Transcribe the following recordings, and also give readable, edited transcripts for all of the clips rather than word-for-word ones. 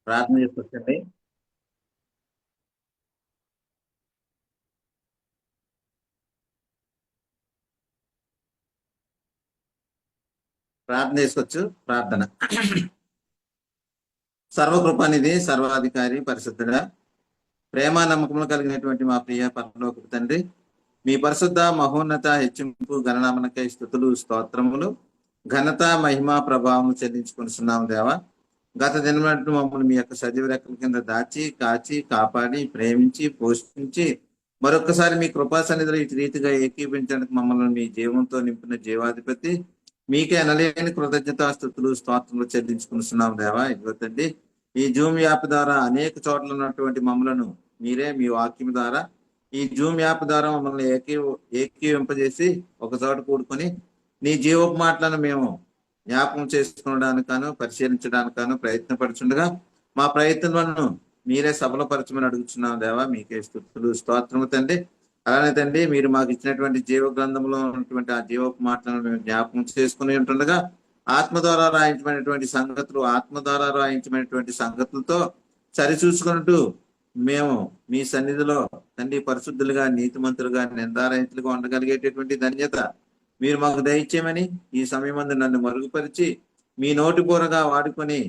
ప్రార్థన చేసుకొచ్చండి. ప్రార్థన చేసుకోవచ్చు. ప్రార్థన. సర్వకృపానిధి, సర్వాధికారి, పరిశుద్ధుడా, ప్రేమ నమ్మకములు కలిగినటువంటి మా ప్రియ పరలోకపు తండ్రి, మీ పరిశుద్ధ మహోన్నత హెచ్చింపు గణనామనకై స్తుతులు, స్తోత్రములు, ఘనత మహిమ ప్రభావం చెల్లించుకొనిస్తున్నాము దేవా. గత దినమంటూ మమ్మల్ని మీ యొక్క సజీవ రెక్కల కింద దాచి కాచి కాపాడి ప్రేమించి పోషించి మరొకసారి మీ కృపా సన్నిధిలో ఇటు రీతిగా ఏకీపించడానికి మమ్మల్ని మీ జీవంతో నింపిన జీవాధిపతి, మీకే అనలేని కృతజ్ఞతాస్తుతులు స్తోత్రములు చెల్లించుకున్నాం దేవా. ఇదిగో తండ్రి, ఈ జూమ్ యాప్ ద్వారా అనేక చోట్ల ఉన్నటువంటి మమ్మలను మీరే మీ వాక్యం ద్వారా ఈ జూమ్ యాప్ ద్వారా మమ్మల్ని ఏకీవింపజేసి ఒక చోట కూడుకొని నీ జీవపు మాటలను మేము జ్ఞాపకం చేసుకోవడానికాను పరిశీలించడానికాను ప్రయత్నపడుచుండగా మా ప్రయత్నాలను మీరే సఫలపరచమని అడుగుతున్నాం దేవా. మీకే స్తుతులు స్తోత్రము తండ్రి. అలానే తండ్రి, మీరు మాకు ఇచ్చినటువంటి జీవ గ్రంథంలో ఉన్నటువంటి ఆ జీవపు మాటలను మేము జ్ఞాపకం చేసుకుని ఉంటుండగా ఆత్మ ద్వారా రాయించమైనటువంటి సంగతులతో సరిచూసుకున్నట్టు మేము మీ సన్నిధిలో తండ్రి పరిశుద్ధులుగా, నీతిమంతులుగా, నిందారహితులుగా ఉండగలిగేటటువంటి ధన్యత మీరు మాకు దయచేయమని ఈ సమయం నన్ను మరుగుపరిచి మీ నోటి బోరగా వాడుకొని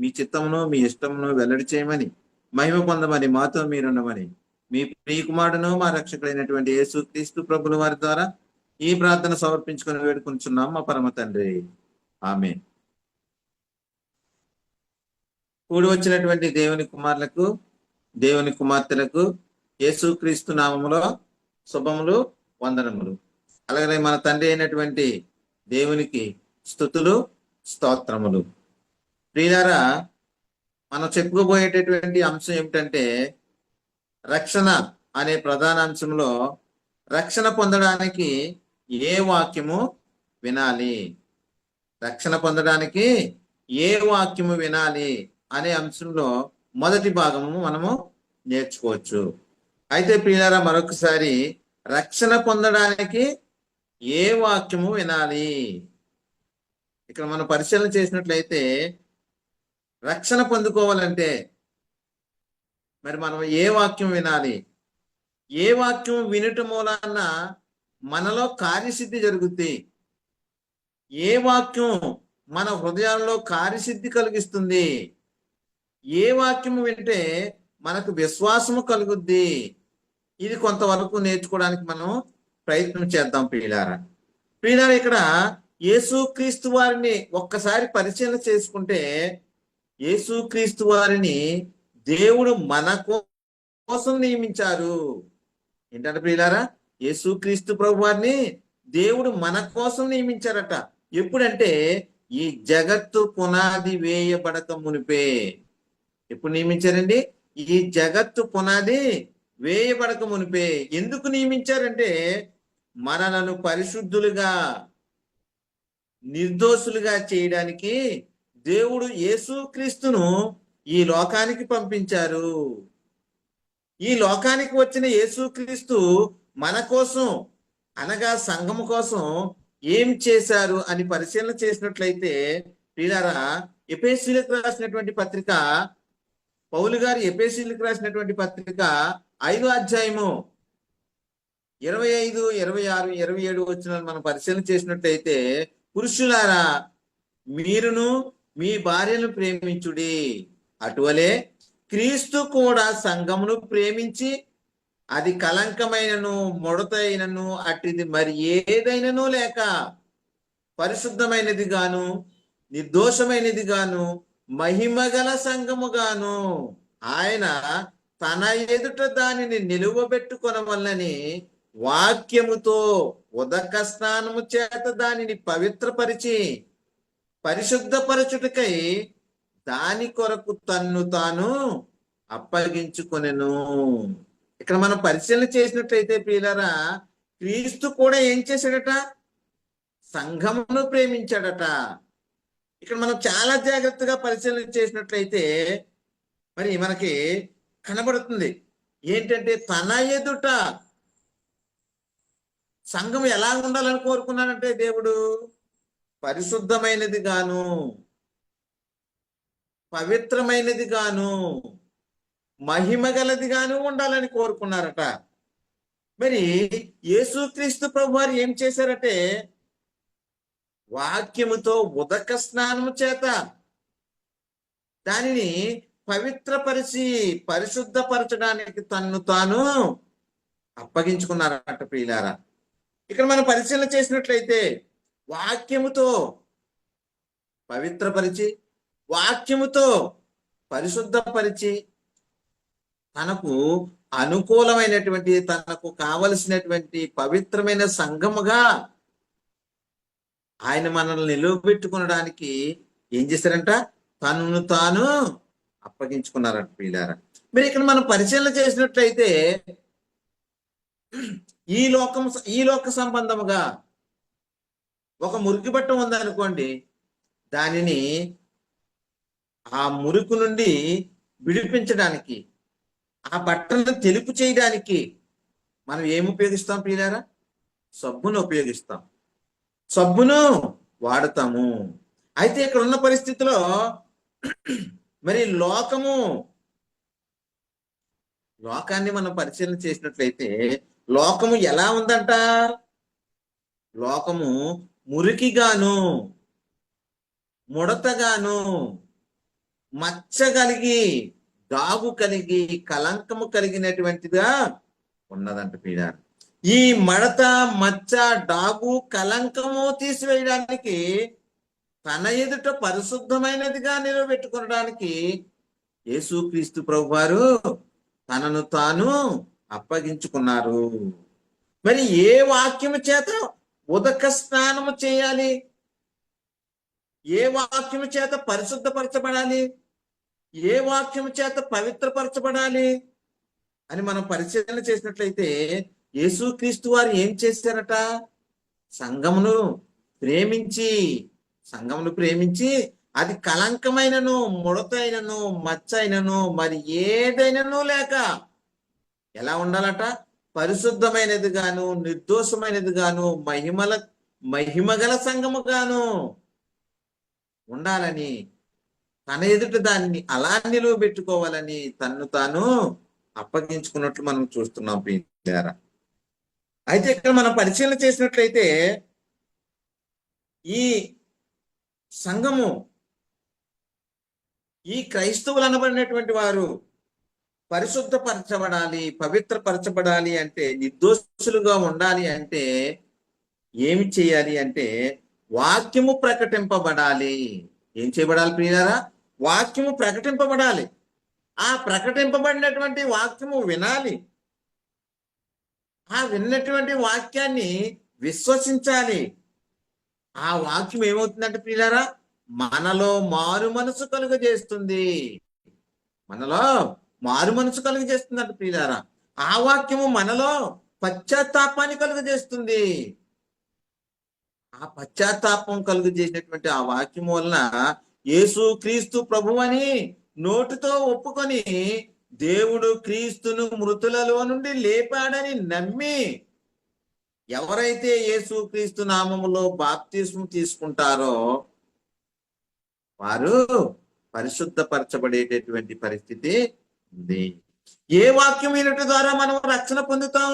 మీ చిత్తమును మీ ఇష్టమును వెల్లడి చేయమని మహిమ పొందమని మాతో మీరుండమని మీ ప్రియకుమారుడును మా రక్షకుడైనటువంటి యేసుక్రీస్తు ప్రభుల వారి ద్వారా ఈ ప్రార్థన సమర్పించుకొని వేడుకుంటున్నాం మా పరమ తండ్రి. ఆమేన్. కూడి వచ్చినటువంటి దేవుని కుమారులకు, దేవుని కుమార్తెలకు యేసుక్రీస్తు నామములో శుభములు, వందనములు. అలాగే మన తండ్రి అయినటువంటి దేవునికి స్తుతులు, స్తోత్రములు. ప్రియులారా, మనం చెప్పుకోబోయేటటువంటి అంశం ఏమిటంటే, రక్షణ అనే ప్రధాన అంశంలో రక్షణ పొందడానికి ఏ వాక్యము వినాలి, రక్షణ పొందడానికి ఏ వాక్యము వినాలి అనే అంశంలో మొదటి భాగము మనము నేర్చుకోవచ్చు. అయితే ప్రియులారా, మరొకసారి రక్షణ పొందడానికి ఏ వాక్యము వినాలి, ఇక్కడ మనం పరిశీలన చేసినట్లయితే రక్షణ పొందుకోవాలంటే మరి మనం ఏ వాక్యం వినాలి, ఏ వాక్యం వినటం మూలాన మనలో కార్యసిద్ధి జరుగుద్ది, ఏ వాక్యం మన హృదయాల్లో కార్యసిద్ధి కలిగిస్తుంది, ఏ వాక్యము వింటే మనకు విశ్వాసము కలుగుద్ది, ఇది కొంతవరకు నేర్చుకోవడానికి మనం ప్రయత్నం చేద్దాం ప్రియులారా. ఇక్కడ యేసుక్రీస్తు వారిని ఒక్కసారి పరిశీలన చేసుకుంటే, యేసుక్రీస్తు వారిని దేవుడు మన కోసం నియమించారు. ఏంటంటే ప్రియులారా, యేసుక్రీస్తు ప్రభు వారిని దేవుడు మన కోసం నియమించారట. ఎప్పుడంటే ఈ జగత్తు పునాది వేయబడక మునిపే. ఎప్పుడు నియమించారండి? ఈ జగత్తు పునాది వేయబడక మునిపే. ఎందుకు నియమించారంటే మనలను పరిశుద్ధులుగా, నిర్దోషులుగా చేయడానికి దేవుడు యేసుక్రీస్తును ఈ లోకానికి పంపించారు. ఈ లోకానికి వచ్చిన యేసుక్రీస్తు మన కోసం అనగా సంఘము కోసం ఏం చేశారు అని పరిశీలన చేసినట్లయితే ప్రియులారా, ఎఫెసీయులకు రాసినటువంటి పత్రిక, పౌలు గారు ఎఫెసీయులకు రాసినటువంటి పత్రిక 5వ అధ్యాయము 25, 26, 27 వచనాలు మనం పరిశీలన చేసినట్లయితే, పురుషులారా మీరును మీ భార్యను ప్రేమించుడి, అటువలే క్రీస్తు కూడా సంఘమును ప్రేమించి అది కలంకమైనను ముడతైనను అట్టిది మరి ఏదైనను లేక పరిశుద్ధమైనది గాను నిర్దోషమైనది గాను మహిమగల సంఘము గాను ఆయన తన ఎదుట దానిని నిలువబెట్టుకొనవలనని వాక్యముతో ఉదక స్నానము చేత దానిని పవిత్రపరిచి పరిశుద్ధపరచుటకై దాని కొరకు తన్ను తాను అప్పగించుకొనెను. ఇక్కడ మనం పరిశీలన చేసినట్లయితే ప్రియులారా, క్రీస్తు కూడా ఏం చేశాడట? సంఘమును ప్రేమించాడట. ఇక్కడ మనం చాలా జాగ్రత్తగా పరిశీలన చేసినట్లయితే మరి మనకి కనబడుతుంది ఏంటంటే, తన ఎదుట సంఘం ఎలా ఉండాలని కోరుకున్నాడంటే దేవుడు పరిశుద్ధమైనది గాను పవిత్రమైనది గాను మహిమ గలది గాను ఉండాలని కోరుకున్నారట. మరి యేసుక్రీస్తు ప్రభు వారు ఏం చేశారంటే వాక్యముతో ఉదక స్నానము చేత దానిని పవిత్రపరిచి పరిశుద్ధపరచడానికి తన్ను తాను అప్పగించుకున్నారట ప్రియులారా. ఇక్కడ మనం పరిశీలన చేసినట్లయితే వాక్యముతో పవిత్రపరిచి వాక్యముతో పరిశుద్ధపరిచి తనకు అనుకూలమైనటువంటి తనకు కావలసినటువంటి పవిత్రమైన సంఘముగా ఆయన మనల్ని నిలువబెట్టుకునడానికి ఏం చేశారంట? తనను తాను అప్పగించుకున్నారంట ప్రియులారా. మరి ఇక్కడ మనం పరిశీలన చేసినట్లయితే ఈ లోక సంబంధముగా ఒక మురికి బట్ట ఉందనుకోండి, దానిని ఆ మురుకు నుండి విడిపించడానికి ఆ బట్టలను తెలుపు చేయడానికి మనం ఏమి ఉపయోగిస్తాం ప్రియులారా? సబ్బును ఉపయోగిస్తాం, సబ్బును వాడతాము. అయితే ఇక్కడ ఉన్న పరిస్థితిలో మరి లోకాన్ని మనం పరిశీలన చేసినట్లయితే లోకము ఎలా ఉందంట? లోకము మురికిగాను ముడతగాను మచ్చ కలిగి దాగు కలిగి కలంకము కలిగినటువంటిగా ఉన్నదంట ప్రియులారా. ఈ మడత మచ్చ డాగు కలంకము తీసివేయడానికి తన ఎదుట పరిశుద్ధమైనదిగా నిలబెట్టుకోవడానికి యేసుక్రీస్తు ప్రభు వారు తనను తాను అప్పగించుకున్నారు. మరి ఏ వాక్యము చేత ఉదక స్నానము చేయాలి? ఏ వాక్యము చేత పరిశుద్ధపరచబడాలి? ఏ వాక్యము చేత పవిత్రపరచబడాలి అని మనం పరిశీలన చేసినట్లయితే యేసుక్రీస్తు వారు ఏం చేశారట? సంఘమును ప్రేమించి అది కలంకమైనను ముడతైనను మచ్చైనను మరి ఏదైనను లేక ఎలా ఉండాలట? పరిశుద్ధమైనది గాను నిర్దోషమైనది గాను మహిమగల సంఘము గాను ఉండాలని తన ఎదుట దాన్ని అలా నిలువబెట్టుకోవాలని తన్ను తాను అప్పగించుకున్నట్లు మనం చూస్తున్నాం ప్రియులారా. అయితే ఇక్కడ మనం పరిశీలన చేసినట్లయితే ఈ సంఘము ఈ క్రైస్తవులు అనబడినటువంటి వారు పరిశుద్ధపరచబడాలి, పవిత్రపరచబడాలి అంటే, నిర్దోషులుగా ఉండాలి అంటే ఏమి చేయాలి అంటే వాక్యము ప్రకటింపబడాలి. ఏం చేయబడాలి ప్రియులారా? వాక్యము ప్రకటింపబడాలి. ఆ ప్రకటింపబడినటువంటి వాక్యము వినాలి. ఆ విన్నటువంటి వాక్యాన్ని విశ్వసించాలి. ఆ వాక్యం ఏమవుతుందంటే ప్రియులారా, మనలో మారు మనసు కలుగజేస్తుంది. మనలో మారు మనసు కలుగజేస్తుందంట ప్రియులారా. ఆ వాక్యము మనలో పశ్చాత్తాపాన్ని కలుగజేస్తుంది. ఆ పశ్చాత్తాపం కలుగజేసినటువంటి ఆ వాక్యం వలన యేసుక్రీస్తు ప్రభువని నోటితో ఒప్పుకొని దేవుడు క్రీస్తును మృతులలో నుండి లేపాడని నమ్మి ఎవరైతే యేసుక్రీస్తు నామములో బాప్తిస్మం తీసుకుంటారో వారు పరిశుద్ధపరచబడేటటువంటి పరిస్థితి ఉంది. ఏ వాక్యం వినట ద్వారా మనం రక్షణ పొందుతాం?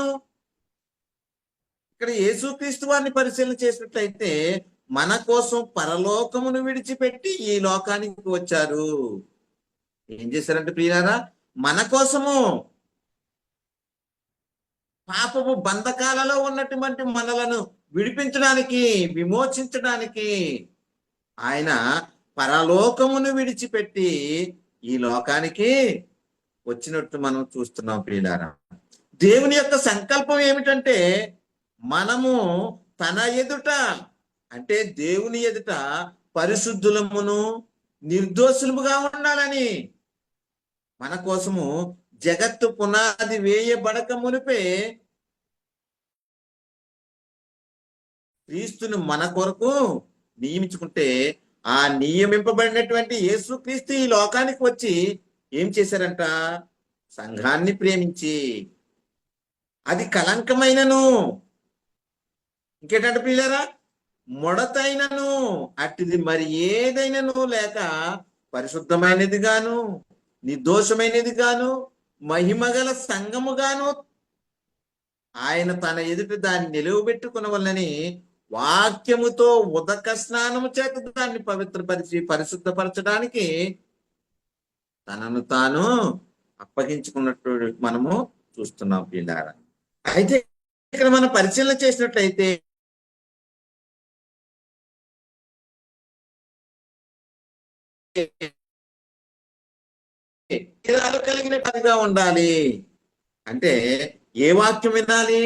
ఇక్కడ యేసుక్రీస్తు వారిని పరిశీలన చేసినట్లయితే మన కోసం పరలోకమును విడిచిపెట్టి ఈ లోకానికి వచ్చారు. ఏం చేశారంటే ప్రియులారా, మన కోసము పాపము బంధకాలలో ఉన్నటువంటి మనలను విడిపించడానికి విమోచించడానికి ఆయన పరలోకమును విడిచిపెట్టి ఈ లోకానికి వచ్చినట్టు మనం చూస్తున్నాం ప్రియులారా. దేవుని యొక్క సంకల్పం ఏమిటంటే మనము తన ఎదుట అంటే దేవుని ఎదుట పరిశుద్ధులమును నిర్దోషులముగా ఉండాలని మన కోసము జగత్తు పునాది వేయబడక మునిపే క్రీస్తును మన కొరకు నియమించుకుంటే ఆ నియమింపబడినటువంటి యేసుక్రీస్తు ఈ లోకానికి వచ్చి ఏం చేశారంట? సంఘాన్ని ప్రేమించి అది కలంకమైనను ఇంకేంటంటే ప్రియులారా ముడతైనను అట్టిది మరి ఏదైనాను లేక పరిశుద్ధమైనది గాను, నిర్దోషమైనది గాను, మహిమగల సంఘము గాను ఆయన తన ఎదుట దాన్ని నిలువబెట్టుకునవలనని వాక్యముతో ఉదక స్నానము చేత దాన్ని పవిత్రపరిచి పరిశుద్ధపరచడానికి తనను తాను అప్పగించుకున్నట్టు మనము చూస్తున్నాం పిల్లారా. అయితే ఇక్కడ మనం పరిశీలన చేసినట్లయితే కలిగిన పనిగా ఉండాలి. అంటే ఏ వాక్యం వినాలి?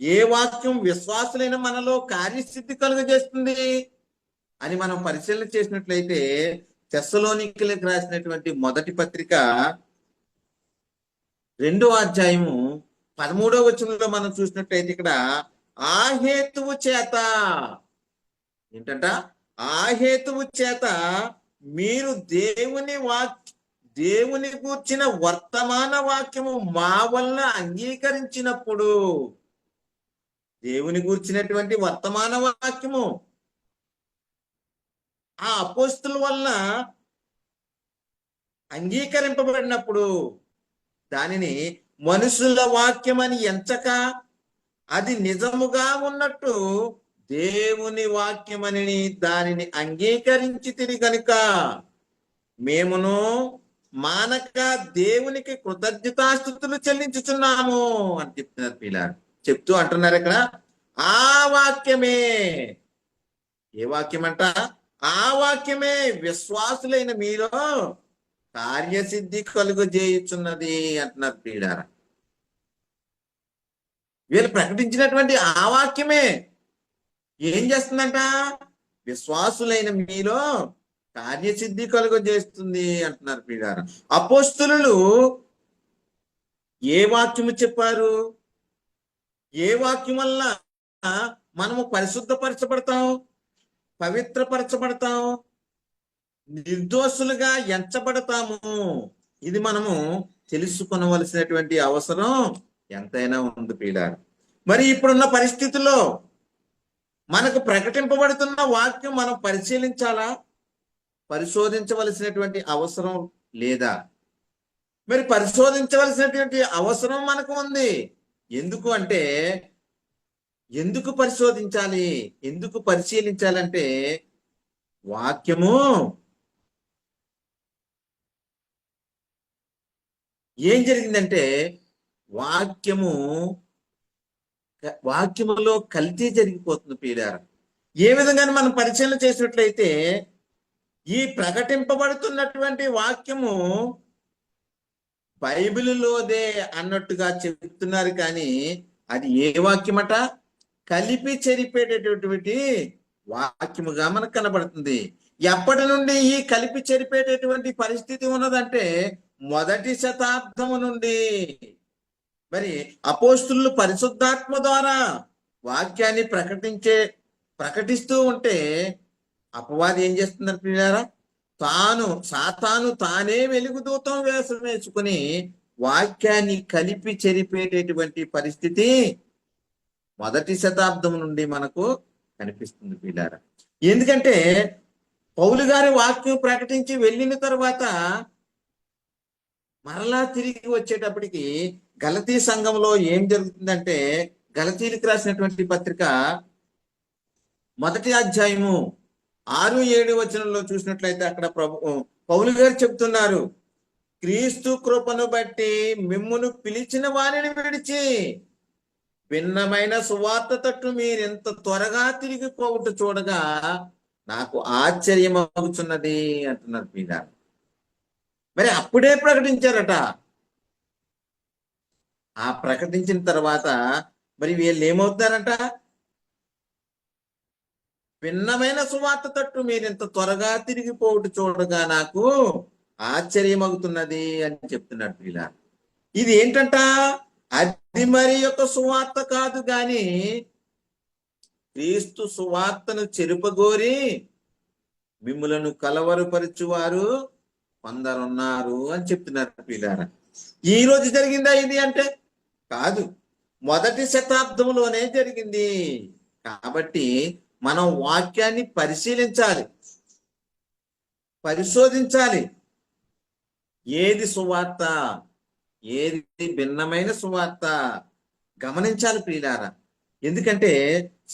ఏ వాక్యం విశ్వాసులైన మనలో కార్యసిద్ధి కలుగజేస్తుంది అని మనం పరిశీలన చేసినట్లయితే తెస్సలోనికీయులకు రాసినటువంటి మొదటి పత్రిక 2వ అధ్యాయము 13వ వచనంలో మనం చూసినట్లయితే ఇక్కడ ఆ హేతువు చేత ఏంటంట, ఆ హేతువు చేత మీరు దేవుని గూర్చిన వర్తమాన వాక్యము మా వల్ల అంగీకరించినప్పుడు, దేవుని గూర్చినటువంటి వర్తమాన వాక్యము ఆ అపోస్తుల వల్ల అంగీకరింపబడినప్పుడు దానిని మనుషుల వాక్యం అని ఎంచక అది నిజముగా ఉన్నట్టు దేవుని వాక్యమని దానిని అంగీకరించి తిరిగి కనుక మేమును మానక దేవునికి కృతజ్ఞతాస్తుతులు చెల్లించుచున్నాము అని చెప్తున్నారు పిల్లలు. చెప్తూ అంటున్నారు ఇక్కడ ఆ వాక్యమే. ఏ వాక్యం అంట? ఆ వాక్యమే విశ్వాసులైన మీలో కార్యసిద్ధి కలుగజేయుచున్నది అంటున్నారు ప్రియులారా. వీళ్ళు ప్రకటించినటువంటి ఆ వాక్యమే ఏం చేస్తుందంట? విశ్వాసులైన మీలో కార్యసిద్ధి కలుగజేస్తుంది అంటున్నారు ప్రియులారా. అపోస్తులు ఏ వాక్యము చెప్పారు? ఏ వాక్యం వల్ల మనము పరిశుద్ధపరచబడతాం, పవిత్రపరచబడతాం, నిర్దోషులుగా ఎంచబడతాము? ఇది మనము తెలుసుకొనవలసినటువంటి అవసరం ఎంతైనా ఉంది ప్రియులారా. మరి ఇప్పుడున్న పరిస్థితుల్లో మనకు ప్రకటింపబడుతున్న వాక్యం మనం పరిశీలించాలా, పరిశోధించవలసినటువంటి అవసరం లేదా? మరి పరిశోధించవలసినటువంటి అవసరం మనకు ఉంది. ఎందుకు అంటే, ఎందుకు పరిశోధించాలి, ఎందుకు పరిశీలించాలంటే వాక్యము ఏం జరిగిందంటే వాక్యములో కల్తీ జరిగిపోతుంది ప్రియులారా. ఏ విధంగా మనం పరిశీలన చేసినట్లయితే ఈ ప్రకటింపబడుతున్నటువంటి వాక్యము బైబిలులోదే అన్నట్టుగా చెప్తున్నారు, కానీ అది ఏ వాక్యమట? కలిపి చెరిపేటటువంటి వాక్యముగా మనకు కనబడుతుంది. ఎప్పటి నుండి ఈ కలిపి చెరిపేటటువంటి పరిస్థితి ఉన్నదంటే మొదటి శతాబ్దము నుండి. మరి అపోస్తులు పరిశుద్ధాత్మ ద్వారా వాక్యాన్ని ప్రకటిస్తూ ఉంటే అపవాది ఏం చేస్తున్నారు ప్రియులారా? సాతాను తానే వెలుగుదూతం వేసుకుని వాక్యాన్ని కలిపి చెరిపేటటువంటి పరిస్థితి మొదటి శతాబ్దం నుండి మనకు కనిపిస్తుంది ప్రియులారా. ఎందుకంటే పౌలు గారి వాక్యం ప్రకటించి వెళ్ళిన తర్వాత మరలా తిరిగి వచ్చేటప్పటికి గలతీ సంఘంలో ఏం జరుగుతుందంటే, గలతీలకు రాసినటువంటి పత్రిక 1వ అధ్యాయము 6-7 వచనంలో చూసినట్లయితే అక్కడ పౌలు గారు చెప్తున్నారు, క్రీస్తు కృపను బట్టి మిమ్మును పిలిచిన వారిని విడిచి భిన్నమైన సువార్త తట్టు మీరెంత త్వరగా తిరిగిపోవుట చూడగా నాకు ఆశ్చర్యమవుతున్నది అంటున్నారు పిల్లలు. మరి అప్పుడే ప్రకటించారట. ఆ ప్రకటించిన తర్వాత మరి వీళ్ళు ఏమవుతారంట? భిన్నమైన సువార్త తట్టు మీరింత త్వరగా తిరిగిపోవుట చూడగా నాకు ఆశ్చర్యమవుతున్నది అని చెప్తున్నాడు పిల్ల. ఇది ఏంటంట? అది మరి యొక్క సువార్త కాదు, గాని క్రీస్తు సువార్తను చెరుపగోరి మిమ్ములను కలవరపరచువారు కొందరున్నారు అని చెప్తున్నారు పిల్లారా. ఈ రోజు జరిగిందా ఇది అంటే? కాదు, మొదటి శతాబ్దంలోనే జరిగింది. కాబట్టి మనం వాక్యాన్ని పరిశీలించాలి. పరిశోధించాలి. ఏది సువార్త, ఏది భిన్నమైన సువార్త గమనించాలి ప్రియులారా. ఎందుకంటే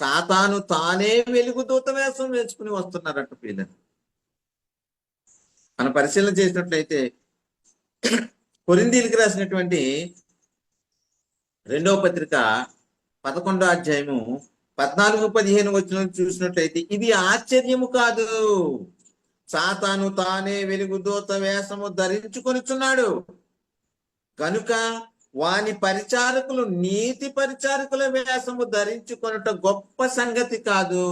సాతాను తానే వెలుగుదూత వేషం వేసుకుని వస్తున్నారట ప్రియులారా. మనం పరిశీలన చేసినట్లయితే కొరింథీయులకు రాసినటువంటి 2వ పత్రిక 11వ అధ్యాయము 14-15 వచనం చూసినట్లయితే ఇది ఆశ్చర్యము కాదు, సాతాను తానే వెలుగుదూత వేషము ధరించుకొనిచున్నాడు కనుక వాని పరిచారకులు నీతి పరిచారకుల వేషము ధరించుకొనుట గొప్ప సంగతి కాదు,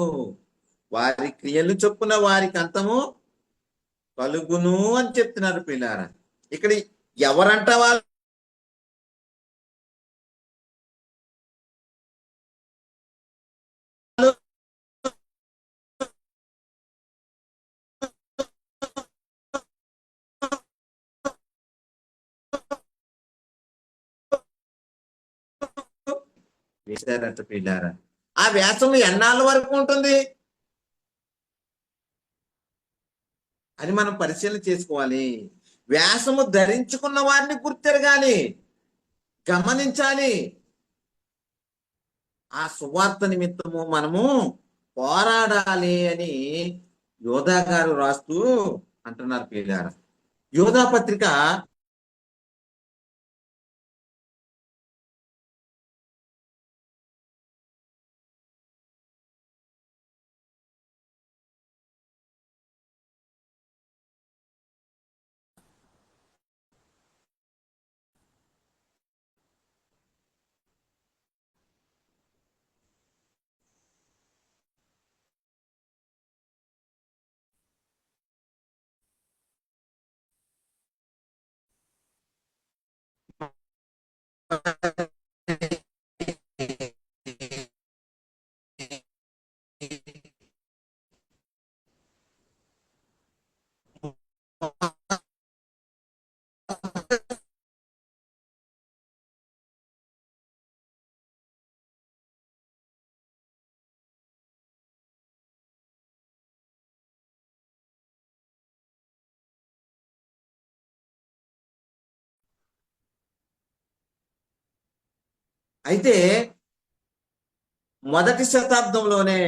వారి క్రియలు చొప్పున వారికి అంతము కలుగును అని చెప్తున్నారు పిల్లారా. ఇక్కడ ఎవరంట వాళ్ళు? వేశారంట పిల్లారా. ఆ వేషం ఎన్నాళ్ళ వరకు ఉంటుంది అని మనం పరిశీలన చేసుకోవాలి. వేషము ధరించుకున్న వారిని గుర్తెరగాలి, గమనించాలి. ఆ సువార్త నిమిత్తము మనము పోరాడాలి అని యోధా గారు రాస్తూ అంటున్నారు పిల్లారా. యోధా పత్రిక అయితే మొదటి శతాబ్దంలోనే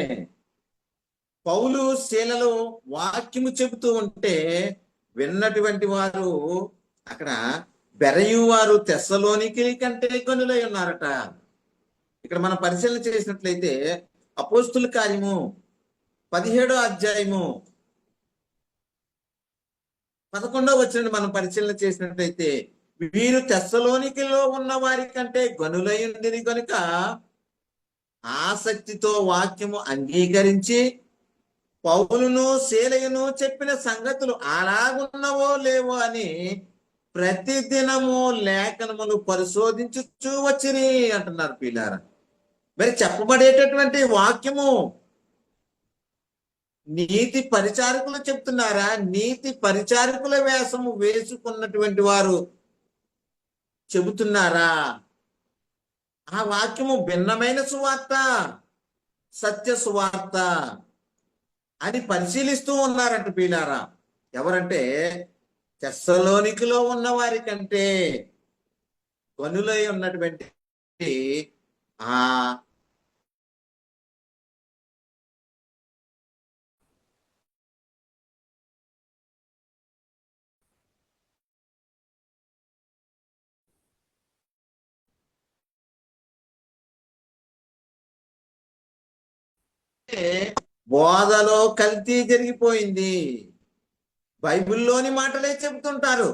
పౌలు శీలలు వాక్యము చెబుతూ ఉంటే విన్నటువంటి వారు అక్కడ బెరయు వారు తెస్సలోనికి కంటే గనులై ఉన్నారట. ఇక్కడ మనం పరిశీలన చేసినట్లయితే అపోస్తుల కార్యము 17వ అధ్యాయము 11వ వచనం మనం పరిశీలన చేసినట్లయితే వీరు తెస్సలోనికిలో ఉన్న వారి కంటే గనులై ఉండిరి కనుక ఆసక్తితో వాక్యము అంగీకరించి పౌలును శీలయును చెప్పిన సంగతులు అలాగున్నవో లేవో అని ప్రతిదినము లేఖనములు పరిశోధించుచూ వచ్చిరి అంటున్నారు పిల్లారా. మరి చెప్పబడేటటువంటి వాక్యము నీతి పరిచారకులు చెప్తున్నారా, నీతి పరిచారకుల వేషము వేసుకున్నటువంటి వారు చెబుతున్నారా? ఆ వాక్యము భిన్నమైన సువార్త, సత్య సువార్త అని పరిశీలిస్తూ ఉన్నారంట పిల్లారా. ఎవరంటే తెస్సలోనికిలో ఉన్న వారి కంటే గనులై ఉన్నటువంటి ఆ బోధలో కల్తీ జరిగిపోయింది. బైబిల్లోని మాటలే చెబుతుంటారు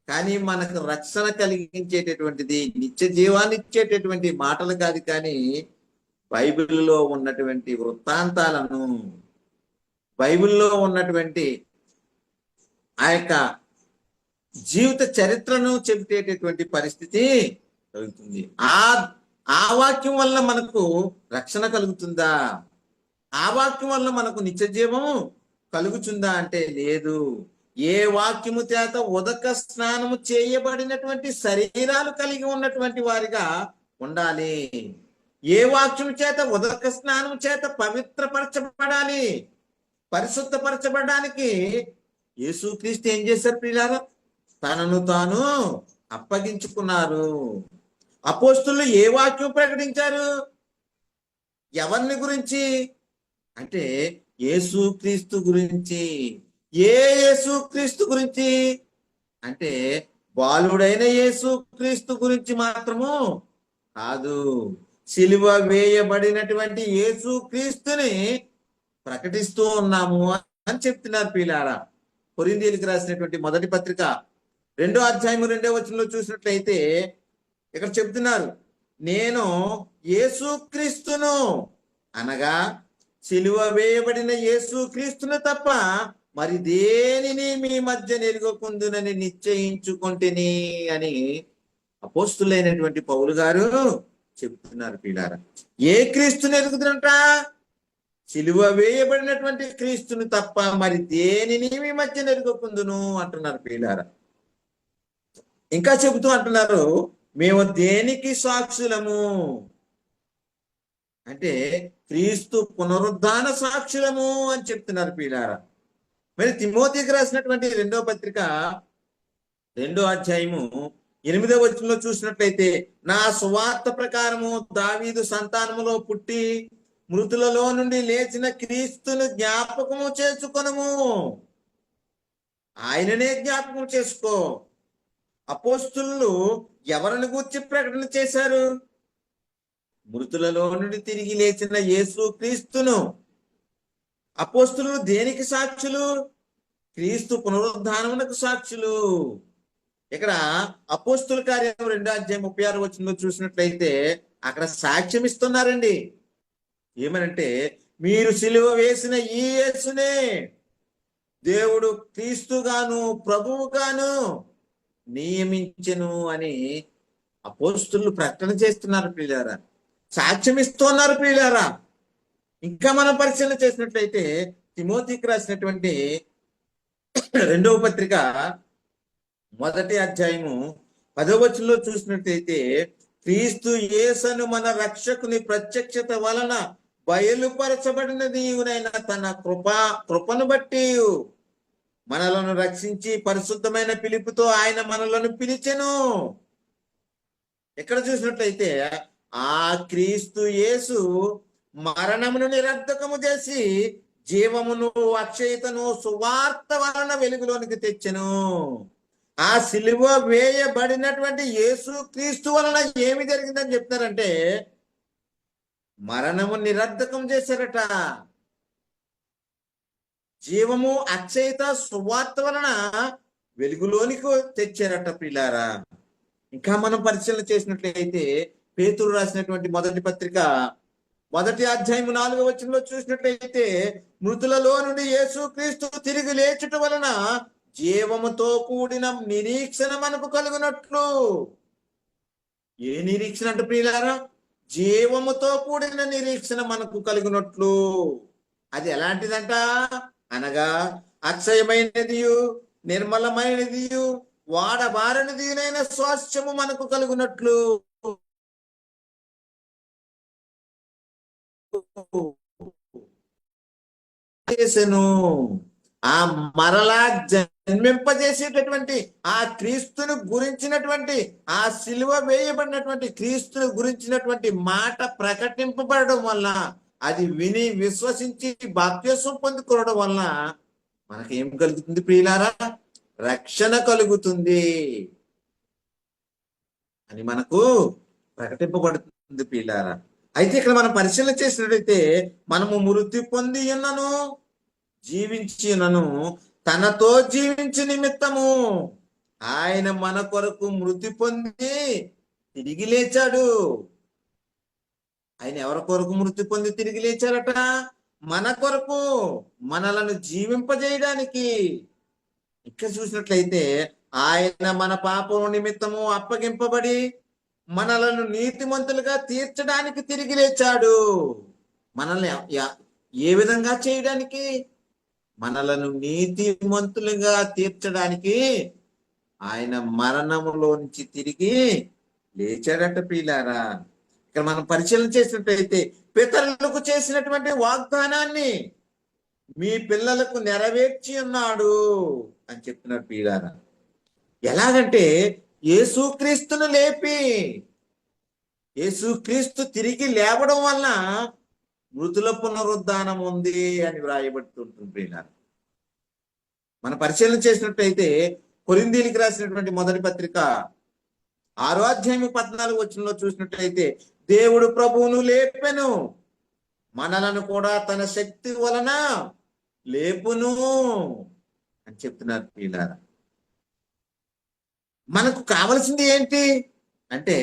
కానీ మనకు రక్షణ కలిగించేటటువంటిది, నిత్య జీవాన్ని ఇచ్చేటటువంటి మాటలు కాదు. కానీ బైబిల్లో ఉన్నటువంటి వృత్తాంతాలను, బైబిల్లో ఉన్నటువంటి ఆ యొక్క జీవిత చరిత్రను చెబితేటటువంటి పరిస్థితి కలుగుతుంది. ఆ వాక్యం వల్ల మనకు రక్షణ కలుగుతుందా? ఆ వాక్యం వల్ల మనకు నిత్య జీవం కలుగుతుందా అంటే లేదు. ఏ వాక్యము చేత ఉదక స్నానము చేయబడినటువంటి శరీరాలు కలిగి ఉన్నటువంటి వారిగా ఉండాలి. ఏ వాక్యం చేత ఉదక స్నానం చేత పవిత్రపరచబడాలి. పరిశుద్ధపరచబడడానికి యేసుక్రీస్తు ఏం చేశారు ప్రియులారా? తనను తాను అప్పగించుకున్నారు. అపోస్తులు ఏ వాక్యం ప్రకటించారు? ఎవరిని గురించి అంటే యేసుక్రీస్తు గురించి. ఏ యేసుక్రీస్తు గురించి అంటే బాలుడైన యేసుక్రీస్తు గురించి మాత్రము కాదు, సిలువ వేయబడినటువంటి యేసుక్రీస్తుని ప్రకటిస్తూ ఉన్నాము అని చెప్తున్నారు ప్రియులారా. కొరింథీయులకు రాసినటువంటి మొదటి పత్రిక 2వ అధ్యాయము 2వ వచనంలో చూసినట్లయితే ఇక్కడ చెప్తున్నారు, నేను యేసుక్రీస్తును అనగా సిలువ వేయబడిన యేసుక్రీస్తును తప్ప మరి దేనిని మీ మధ్య నెరగకుందునని నిశ్చయించుకొంటిని అని అపోస్తులైనటువంటి పౌలు గారు చెప్తున్నారు ప్రియులారా. ఏ క్రీస్తుని ఎరుగుతున్నట? సిలువ వేయబడినటువంటి క్రీస్తుని తప్ప మరి దేనిని మీ మధ్య నెరగకుందును అంటున్నారు ప్రియులారా. ఇంకా చెబుతూ అంటున్నారు, మేము దేనికి సాక్షులము అంటే క్రీస్తు పునరుద్ధాన సాక్షులము అని చెప్తున్నారు ప్రియులారా. మరి తిమోతికి రాసినటువంటి 2వ పత్రిక 2వ అధ్యాయము 8వ వచనంలో చూసినట్లయితే, నా సువార్త ప్రకారము దావీదు సంతానములో పుట్టి మృతులలో నుండి లేచిన క్రీస్తును జ్ఞాపకము చేసుకొనుము. ఆయననే జ్ఞాపకం చేసుకో. అపోస్తులు ఎవరిని గూర్చి ప్రకటన చేశారు? మృతులలో నుండి తిరిగి లేచిన యేసు క్రీస్తును. అపోస్తులు దేనికి సాక్షులు? క్రీస్తు పునరుద్ధానమునకు సాక్షులు. ఇక్కడ అపోస్తుల కార్యం 2వ అధ్యాయం 36వ వచనంలో చూసినట్లయితే అక్కడ సాక్ష్యం ఇస్తున్నారండి. ఏమనంటే, మీరు సిలువ వేసిన ఈ యేసునే దేవుడు క్రీస్తుగాను ప్రభువుగాను నియమించెను అని అపోస్తులు ప్రకటన చేస్తున్నారు ప్రియులారా, సాక్ష్యం ఇస్తున్నారు ప్రియులారా. ఇంకా మనం పరిశీలన చేసినట్లయితే తిమోతికి రాసినటువంటి 2వ పత్రిక 1వ అధ్యాయము 10వ వచనంలో చూసినట్లయితే, క్రీస్తు యేసును మన రక్షకుని ప్రత్యక్షత వలన బయలుపరచబడిన నీవునైన తన కృపను బట్టి మనలను రక్షించి పరిశుద్ధమైన పిలుపుతో ఆయన మనలను పిలిచెను. ఎక్కడ చూసినట్లయితే ఆ క్రీస్తు యేసు మరణమును నిరర్ధకము చేసి జీవమును అక్షయతను సువార్త వలన వెలుగులోనికి తెచ్చెను. ఆ సిలువ వేయబడినటువంటి యేసు క్రీస్తు వలన ఏమి జరిగిందని చెప్తారంటే, మరణము నిరర్ధకం చేశారట, జీవము అక్షయత సువార్త వలన వెలుగులోనికి తెచ్చారట ప్రియులారా. ఇంకా మనం పరిశీలన చేసినట్లయితే పేతురు రాసినటువంటి మొదటి పత్రిక 1వ అధ్యాయము 4వ వచనంలో చూసినట్లయితే, మృతులలో నుండి యేసుక్రీస్తు తిరిగి లేచుట వలన జీవముతో కూడిన నిరీక్షణ మనకు కలుగునట్లు. ఏ నిరీక్షణ అంటే ప్రియులారా? జీవముతో కూడిన నిరీక్షణ మనకు కలుగునట్లు. అది ఎలాంటిదంట అనగా అక్షయమైనది నిర్మలమైనది వాడబారనిదినైన స్వాస్థ్యము మనకు కలుగునట్లు. ఆ మరలా జన్మింపజేసేటటువంటి ఆ క్రీస్తును గురించినటువంటి, ఆ సిలువ వేయబడినటువంటి క్రీస్తును గురించినటువంటి మాట ప్రకటింపబడడం వల్ల, అది విని విశ్వసించి బాప్తిస్మం పొందుకోవడం వల్ల మనకేం కలుగుతుంది ప్రియులారా? రక్షణ కలుగుతుంది అని మనకు ప్రకటింపబడుతుంది ప్రియులారా. అయితే ఇక్కడ మనం పరిశీలన చేసినట్లయితే, మనము మృతి పొంది ఉన్నను జీవించి ఉన్నను తనతో జీవించి నిమిత్తము ఆయన మన కొరకు మృతి పొంది తిరిగి లేచాడు. ఆయన ఎవరి కొరకు మృతి పొంది తిరిగి లేచారట? మన కొరకు, మనలను జీవింపజేయడానికి. ఇక్కడ చూసినట్లయితే ఆయన మన పాపం నిమిత్తము అప్పగింపబడి మనలను నీతిమంతులుగా తీర్చడానికి తిరిగి లేచాడు. మనల్ని ఏ విధంగా చేయడానికి? మనలను నీతిమంతులుగా తీర్చడానికి ఆయన మరణములో నుంచి తిరిగి లేచాడట ప్రియులారా. ఇక్కడ మనం పరిశీలన చేసినట్లయితే పితరులకు చేసినటువంటి వాగ్దానాన్ని మీ పిల్లలకు నెరవేర్చి ఉన్నాడు అని చెప్తున్నారు ప్రియులారా. ఎలాగంటే యేసుక్రీస్తును లేపి, యేసుక్రీస్తు తిరిగి లేవడం వల్ల మృతుల పునరుద్ధానం ఉంది అని వ్రాయబడుతుంటుంది ప్రియులారా. మన పరిశీలన చేసినట్టయితే కొరింథీయులకు రాసినటువంటి మొదటి పత్రిక 6వ అధ్యాయం 14వ వచనంలో చూసినట్టయితే, దేవుడు ప్రభువును లేపెను, మనలను కూడా తన శక్తి వలన లేపును అని చెప్తున్నారు ప్రియులారా. మనకు కావలసింది ఏంటి అంటే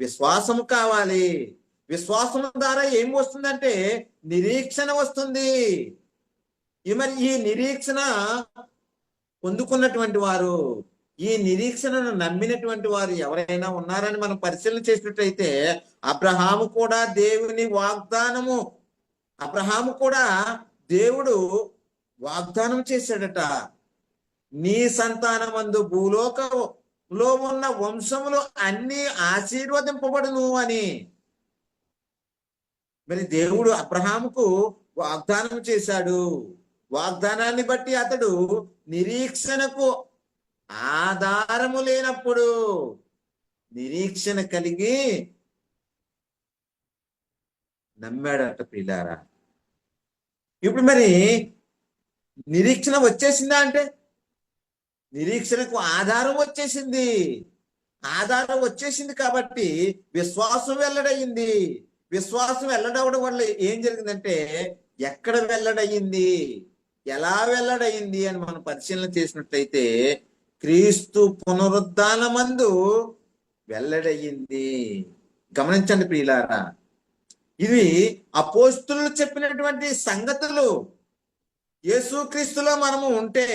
విశ్వాసము కావాలి. విశ్వాసం ద్వారా ఏం వస్తుందంటే నిరీక్షణ వస్తుంది. మరి ఈ నిరీక్షణ పొందుకున్నటువంటి వారు, ఈ నిరీక్షణను నమ్మినటువంటి వారు ఎవరైనా ఉన్నారని మనం పరిశీలన చేసినట్టయితే, అబ్రహాము కూడా దేవుడు వాగ్దానం చేశాడట, నీ సంతానమందు భూలోకంలో ఉన్న వంశములు అన్ని ఆశీర్వదింపబడును అని. మరి దేవుడు అబ్రహాముకు వాగ్దానం చేశాడు. వాగ్దానాన్ని బట్టి అతడు నిరీక్షణకు ఆధారము లేనప్పుడు నిరీక్షణ కలిగి నమ్మాడట ప్రియులారా. ఇప్పుడు మరి నిరీక్షణ వచ్చేసిందా అంటే నిరీక్షణకు ఆధారం వచ్చేసింది. ఆధారం వచ్చేసింది కాబట్టి విశ్వాసం వెల్లడయింది. విశ్వాసం వెల్లడవడం వల్ల ఏం జరిగిందంటే ఎక్కడ వెల్లడయింది, ఎలా వెల్లడయింది అని మనం పరిశీలన చేసినట్లయితే క్రీస్తు పునరుద్ధానమందు వెల్లడయింది. గమనించండి ప్రియులారా, ఇవి అపోస్తులు చెప్పినటువంటి సంగతులు. యేసుక్రీస్తులో మనము ఉంటే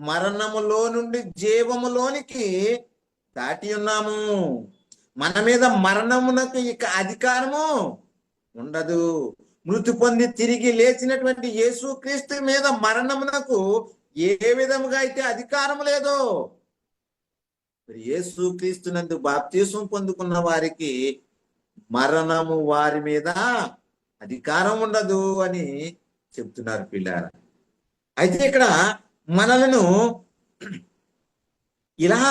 మరణములో నుండి జీవములోనికి దాటి ఉన్నాము. మన మీద మరణమునకు ఇక అధికారము ఉండదు. మృతి పొంది తిరిగి లేచినటువంటి యేసుక్రీస్తు మీద మరణమునకు ఏ విధముగా అయితే అధికారం లేదో, యేసుక్రీస్తునందు బాప్తిసం పొందుకున్న వారికి మరణము వారి మీద అధికారం ఉండదు అని చెప్తున్నారు పిల్లారా. అయితే ఇక్కడ మనలను ఇలా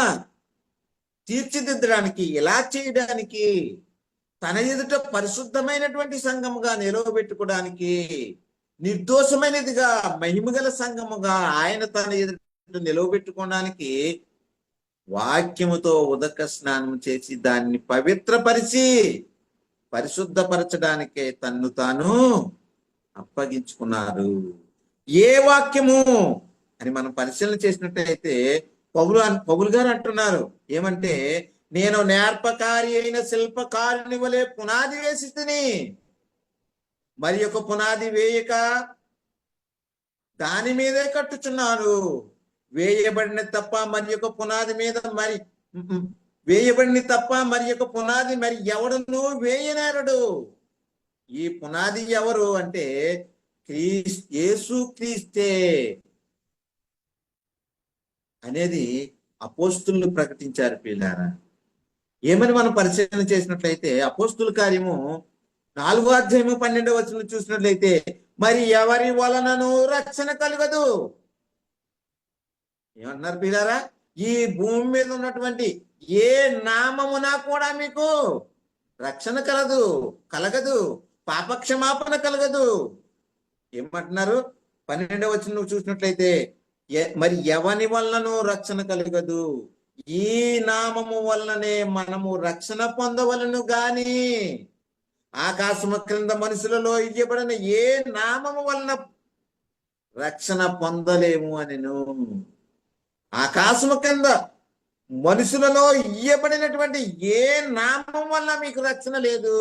తీర్చిదిద్దడానికి, ఇలా చేయడానికి, తన ఎదుట పరిశుద్ధమైనటువంటి సంఘముగా నిలవబెట్టుకోవడానికి, నిర్దోషమైనదిగా మహిమగల సంఘముగా ఆయన తన ఎదుట నిలవబెట్టుకోవడానికి వాక్యముతో ఉదక స్నానం చేసి దాన్ని పవిత్రపరిచి పరిశుద్ధపరచడానికే తన్ను తాను అప్పగించుకున్నారు. ఏ వాక్యము అని మనం పరిశీలన చేసినట్టయితే పౌలు గారు అంటున్నారు ఏమంటే, నేను నేర్పకారి అయిన శిల్పకారుని వలె పునాది వేసి తిని మరి ఒక పునాది వేయక దాని మీదే కట్టుచున్నాను. వేయబడిన తప్ప మరి ఒక పునాది మీద వేయబడిన తప్ప మరి ఒక పునాది మరి ఎవడును వేయనేరడు. ఈ పునాది ఎవరు అంటే యేసుక్రీస్తే అనేది అపోస్తులు ప్రకటించారు పిల్లారా. ఏమని మనం పరిశీలన చేసినట్లయితే అపోస్తుల కార్యము 4వ అధ్యాయము 12వ వచనం చూసినట్లయితే, మరి ఎవరి వలనను రక్షణ కలగదు. ఏమన్నారు పిల్లారా, ఈ భూమి మీద ఉన్నటువంటి ఏ నామమునా కూడా మీకు రక్షణ కలగదు, పాపక్షమాపణ కలగదు. ఏమంటున్నారు 12వ వచనం చూసినట్లయితే, మరి ఎవని వలనను రక్షణ కలగదు, ఈ నామము వలననే మనము రక్షణ పొందవలను గాని ఆకాశము క్రింద మనుషులలో ఇయ్యబడిన ఏ నామము వలన రక్షణ పొందలేము అనెను. ఆకాశము కింద మనుషులలో ఇయ్యబడినటువంటి ఏ నామం వల్ల మీకు రక్షణ లేదు.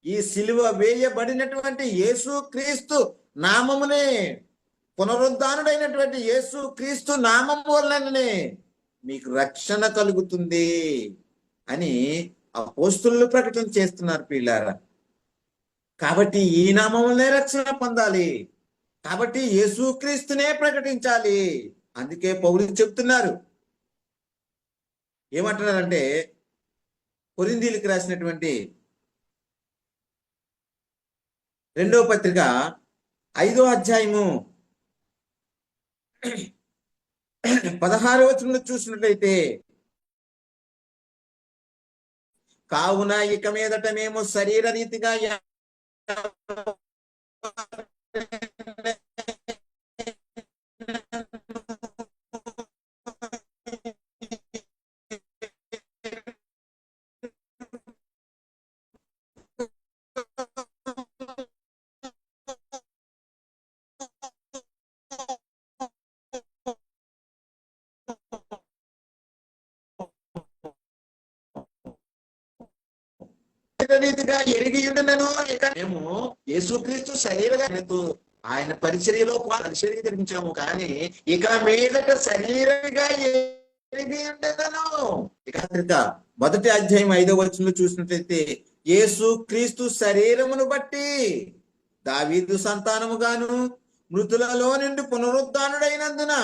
ఈ సిలువ వేయబడినటువంటి యేసుక్రీస్తు నామమునే, పునరుద్ధానుడైనటువంటి యేసుక్రీస్తు నామము వల్లనే మీకు రక్షణ కలుగుతుంది అని అపోస్తులు ప్రకటన చేస్తున్నారు పిల్లారా. కాబట్టి ఈ నామములనే రక్షణ పొందాలి, కాబట్టి యేసుక్రీస్తునే ప్రకటించాలి. అందుకే పౌలు చెప్తున్నారు, ఏమంటున్నారంటే కొరింథీయులకు రాసినటువంటి 2వ పత్రిక 5వ అధ్యాయము 16వ వచనంలో చూసినట్లయితే, కావున ఇక మీదట మేము శరీర రీతిగా రీతిగా ఎరిగి ఉండను. ఇక మేము యేసుక్రీస్తు శరీరంగా ఆయన పరిచర్యలో పరిచర్య జరిగించాము, కానీ ఇక మీదట శరీరంగా ఎరిగి ఉండను. ఇక మొదటి అధ్యాయం 5వ వచనంలో చూసినట్లయితే, యేసు క్రీస్తు శరీరమును బట్టి దావీదు సంతానముగాను మృతులలో నుండి పునరుద్ధానుడైనందున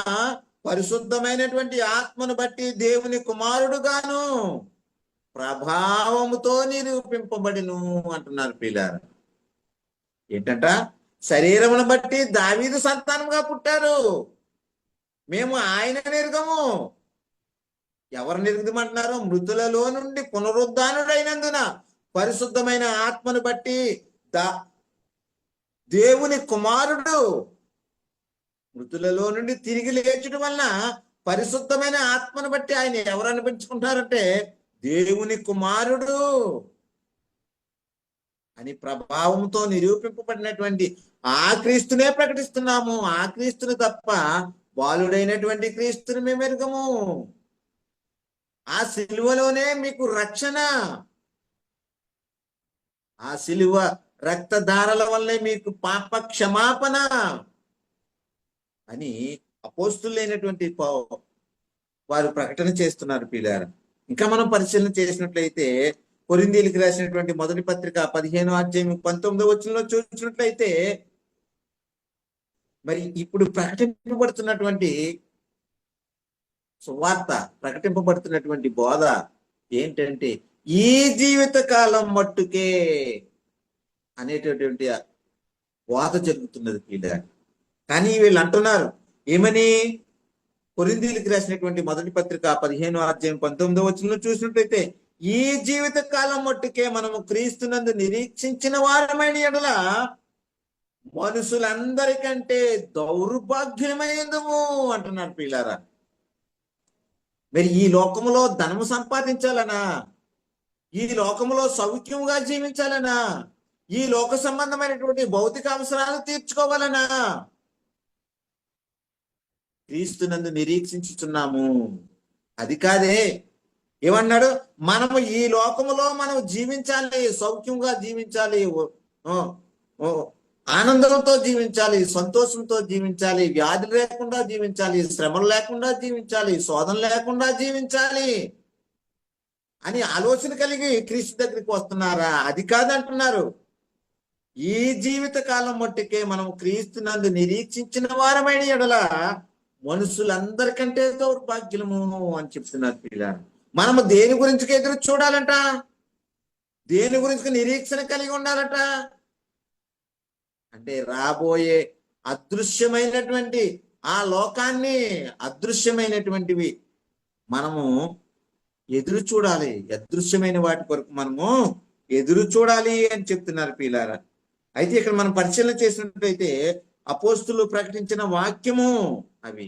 పరిశుద్ధమైనటువంటి ఆత్మను బట్టి దేవుని కుమారుడుగాను ప్రభావముతో నిరూపింపబడిను అంటున్నారు పిల్లారు. ఏంటంట? శరీరమును బట్టి దావీదు సంతానంగా పుట్టారు. మేము ఆయన నెరుగము. ఎవరు నెరుగుదమంటున్నారు? మృతులలో నుండి పునరుద్ధానుడైనందున పరిశుద్ధమైన ఆత్మను బట్టి దేవుని కుమారుడు. మృతులలో నుండి తిరిగి లేచడం వలన పరిశుద్ధమైన ఆత్మను బట్టి ఆయన ఎవరు అనిపించుకుంటారంటే దేవుని కుమారుడు అని ప్రభావంతో నిరూపింపబడినటువంటి ఆ క్రీస్తునే ప్రకటిస్తున్నాము. ఆ క్రీస్తుని తప్ప బాలుడైనటువంటి క్రీస్తుని మేము ఎరుగము. ఆ సిలువలోనే మీకు రక్షణ, ఆ సిలువ రక్తధారల వల్లే మీకు పాప క్షమాపణ అని అపోస్తులైనటువంటి వారు ప్రకటన చేస్తున్నారు పిల్లారా. ఇంకా మనం పరిశీలన చేసినట్లయితే కొరింథీయులకు రాసినటువంటి మొదటి పత్రిక 15వ అధ్యాయం 19వ వచనంలో చూసినట్లయితే, మరి ఇప్పుడు ప్రకటింపబడుతున్నటువంటి సువార్త, ప్రకటింపబడుతున్నటువంటి బోధ ఏంటంటే ఈ జీవిత కాలం మట్టుకే అనేటటువంటి బోధ జరుగుతున్నది పిల్లారా. కానీ వీళ్ళు అంటున్నారు ఏమని? కొరింథీయులకు రాసినటువంటి మొదటి పత్రిక 15వ అధ్యాయం 19వ వచనంలో చూసినట్లయితే, ఈ జీవిత కాలం మట్టుకే మనము క్రీస్తునందు నిరీక్షించిన వారమైన ఎడల మనుషులందరికంటే దౌర్భాగ్యమైందుము అంటున్నారు పిల్లారా. మరి ఈ లోకములో ధనము సంపాదించాలనా, ఈ లోకములో సౌఖ్యముగా జీవించాలనా, ఈ లోక సంబంధమైనటువంటి భౌతిక అవసరాలు తీర్చుకోవాలనా? క్రీస్తునందు నిరీక్షించుచున్నాము. అది కాదే. ఏమన్నాడు? మనము ఈ లోకములో మనం జీవించాలి, సౌఖ్యంగా జీవించాలి, ఆనందంతో జీవించాలి, సంతోషంతో జీవించాలి, వ్యాధులు లేకుండా జీవించాలి, శ్రమలు లేకుండా జీవించాలి, శోధన లేకుండా జీవించాలి అని ఆలోచన కలిగి క్రీస్తు దగ్గరికి వస్తున్నారా? అది కాదంటున్నారు. ఈ జీవిత కాలం మట్టుకే మనం క్రీస్తునందు నిరీక్షించిన వారమైన ఎడల మనుషులందరికంటే దౌర్భాగ్యము అని చెప్తున్నారు పిల్లలు. మనము దేని గురించి ఎదురు చూడాలంట? దేని గురించి నిరీక్షణ కలిగి ఉండాలట? అంటే రాబోయే అదృశ్యమైనటువంటి ఆ లోకాన్ని, అదృశ్యమైనటువంటివి మనము ఎదురు చూడాలి. అదృశ్యమైన వాటి కొరకు మనము ఎదురు చూడాలి అని చెప్తున్నారు పిల్లారా. అయితే ఇక్కడ మనం పరిశీలన చేసినట్లయితే అపోస్తులు ప్రకటించిన వాక్యము అవి.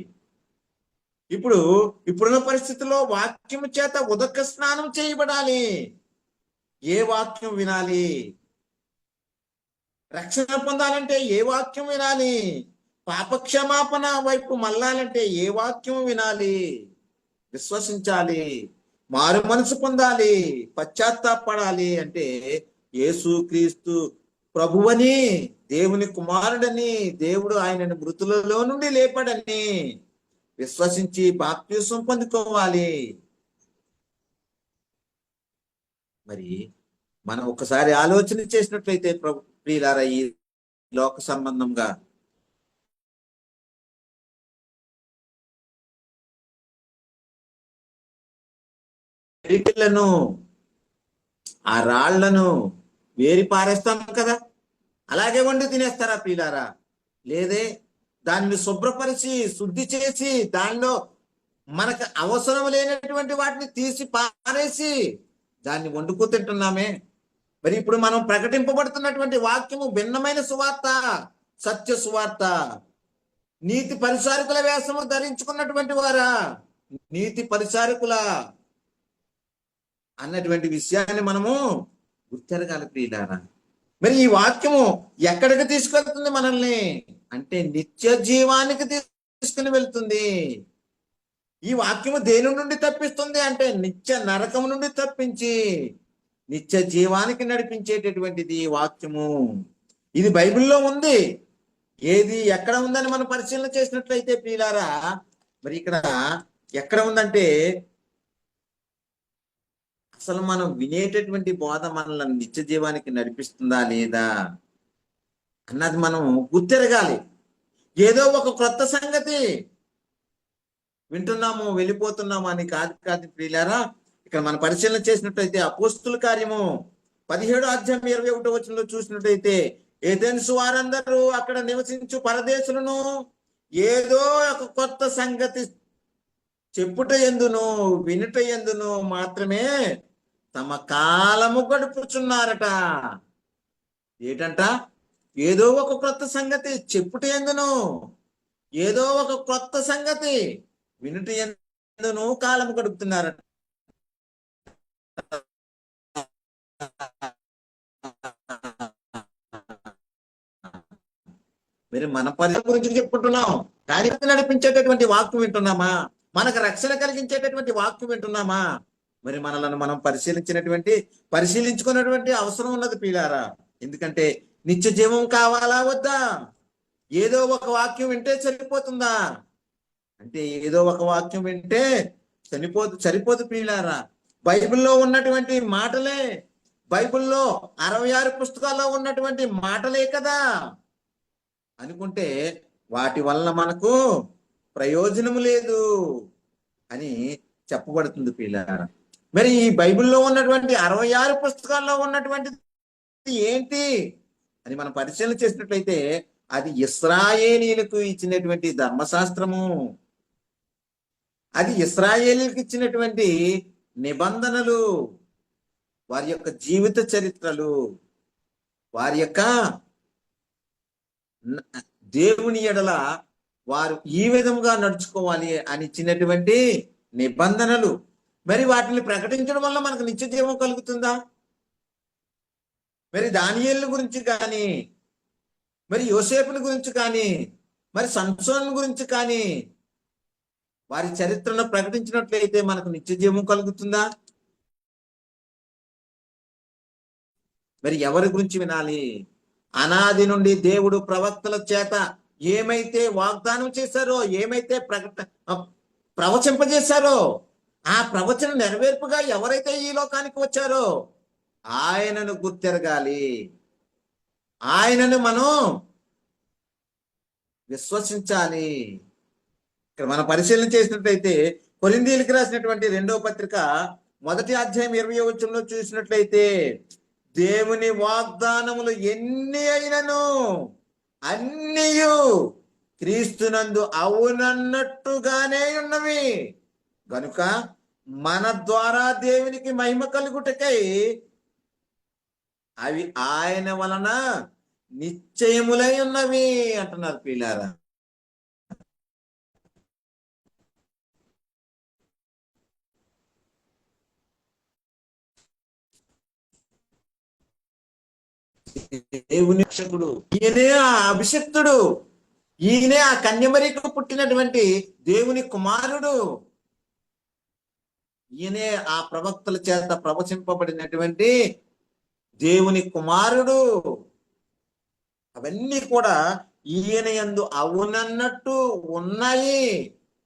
ఇప్పుడున్న పరిస్థితుల్లో వాక్యము చేత ఉదక స్నానం చేయబడాలి. ఏ వాక్యం వినాలి? రక్షణ పొందాలంటే ఏ వాక్యం వినాలి? పాపక్షమాపణ వైపు మళ్ళాలంటే ఏ వాక్యం వినాలి? విశ్వసించాలి, మారు మనసు పొందాలి, పశ్చాత్తాపడాలి అంటే యేసు క్రీస్తు ప్రభువని, దేవుని కుమారుడని, దేవుడు ఆయనను మృతులలో నుండి లేపడని విశ్వసించి బాప్తిసం పొందుకోవాలి. మరి మనం ఒకసారి ఆలోచన చేసినట్లయితే ప్రియులారా, ఈ లోక సంబంధంగా పిల్లలను, ఆ రాళ్లను వేరి పారేస్తాం కదా, అలాగే వండి తినేస్తారా ప్రియులారా? లేదే దానిని శుభ్రపరిచి శుద్ధి చేసి దానిలో మనకు అవసరం లేనటువంటి వాటిని తీసి పారేసి దాన్ని వండుకు తింటున్నామే. మరి ఇప్పుడు మనం ప్రకటింపబడుతున్నటువంటి వాక్యము భిన్నమైన సువార్త, సత్య సువార్త. నీతి పరిచారకుల వేషము ధరించుకున్నటువంటి వారా, నీతి పరిచారకుల అన్నటువంటి విషయాన్ని మనము గుర్తెరగాలి ప్రియులారా. మరి ఈ వాక్యము ఎక్కడికి తీసుకెళ్తుంది మనల్ని అంటే నిత్య జీవానికి తీసుకుని వెళ్తుంది. ఈ వాక్యము దేని నుండి తప్పిస్తుంది అంటే నిత్య నరకము నుండి తప్పించి నిత్య జీవానికి నడిపించేటటువంటిది ఈ వాక్యము. ఇది బైబిల్లో ఉంది. ఏది ఎక్కడ ఉందని మనం పరిశీలన చేసినట్లయితే ప్రియులారా, మరి ఇక్కడ ఎక్కడ ఉందంటే అసలు మనం వినేటటువంటి బోధ మనల్ని నిత్య జీవానికి నడిపిస్తుందా లేదా అన్నది మనం గుర్తెరగాలి. ఏదో ఒక కొత్త సంగతి వింటున్నాము వెళ్ళిపోతున్నాము అని కాదు ప్రియులారా. ఇక్కడ మనం పరిశీలన చేసినట్లయితే అపోస్తుల కార్యము 17:21 చూసినట్లయితే ఏథెన్సు వారందరూ అక్కడ నివసించు పరదేశులను ఏదో ఒక కొత్త సంగతి చెప్పుట ఎందును వినుట ఎందును మాత్రమే తమ కాలము గడుపుచున్నారట. ఏటంట? ఏదో ఒక కొత్త సంగతి చెప్పుట ఎందును, ఏదో ఒక కొత్త సంగతి వినుట ఎందును కాలము గడుపుతున్నారట. మరి మన పరిస్థితి గురించి చెప్పుకుంటున్నాం, కానీ నడిపించేటటువంటి వాక్యం వింటున్నామా? మనకు రక్షణ కలిగించేటటువంటి వాక్యం వింటున్నామా? మరి మనలను మనం పరిశీలించుకున్నటువంటి అవసరం ఉన్నది ప్రియులారా. ఎందుకంటే నిత్య జీవం కావాలా వద్దా? ఏదో ఒక వాక్యం వింటే సరిపోతుందా అంటే ఏదో ఒక వాక్యం వింటే సరిపోదు ప్రియులారా. బైబిల్లో ఉన్నటువంటి మాటలే, బైబిల్లో 66 పుస్తకాల్లో ఉన్నటువంటి మాటలే కదా అనుకుంటే వాటి వల్ల మనకు ప్రయోజనము లేదు అని చెప్పబడుతుంది ప్రియులారా. మరి ఈ బైబిల్లో ఉన్నటువంటి 66 పుస్తకాల్లో ఉన్నటువంటి ఏంటి అని మనం పరిశీలన చేసినట్లయితే అది ఇశ్రాయేలీలకు ఇచ్చినటువంటి ధర్మశాస్త్రము, అది ఇశ్రాయేలీలకు ఇచ్చినటువంటి నిబంధనలు, వారి యొక్క జీవిత చరిత్రలు, వారి యొక్క దేవుని ఎడల వారు ఈ విధముగా నడుచుకోవాలి అని ఇచ్చినటువంటి నిబంధనలు. మరి వాటిని ప్రకటించడం వల్ల మనకు నిత్య జీవం కలుగుతుందా? మరి దానియేలు గురించి కానీ, మరి యోసేపుని గురించి కానీ, మరి సంసోను గురించి కానీ వారి చరిత్రను ప్రకటించినట్లయితే మనకు నిత్య జీవం కలుగుతుందా? మరి ఎవరి గురించి వినాలి? అనాది నుండి దేవుడు ప్రవక్తల చేత ఏమైతే వాగ్దానం చేశారో, ఏమైతే ప్రవచింపజేశారో ఆ ప్రవచన నెరవేర్పుగా ఎవరైతే ఈ లోకానికి వచ్చారో ఆయనను గుర్తెరగాలి, ఆయనను మనం విశ్వసించాలి. ఇక్కడ మనం పరిశీలన చేసినట్లయితే కొరింథీయులకు రాసినటువంటి 2వ పత్రిక 1వ అధ్యాయం 20వ వచనంలో చూసినట్లయితే దేవుని వాగ్దానములు ఎన్ని అయినను అన్నియు క్రీస్తునందు అవునన్నట్టుగానే ఉన్నవి గనుక మన ద్వారా దేవునికి మహిమ కలుగుటకై అవి ఆయన వలన నిశ్చయములై ఉన్నవి అంటున్నారు ప్రియులారా. దేవుని రక్షకుడు ఈయనే ఆ అభిషక్తుడు, ఈయనే ఆ కన్యమరికి పుట్టినటువంటి దేవుని కుమారుడు, ఈయనే ఆ ప్రవక్తల చేత ప్రవచింపబడినటువంటి దేవుని కుమారుడు. అవన్నీ కూడా ఈయన యందు అవునన్నట్టు ఉన్నాయి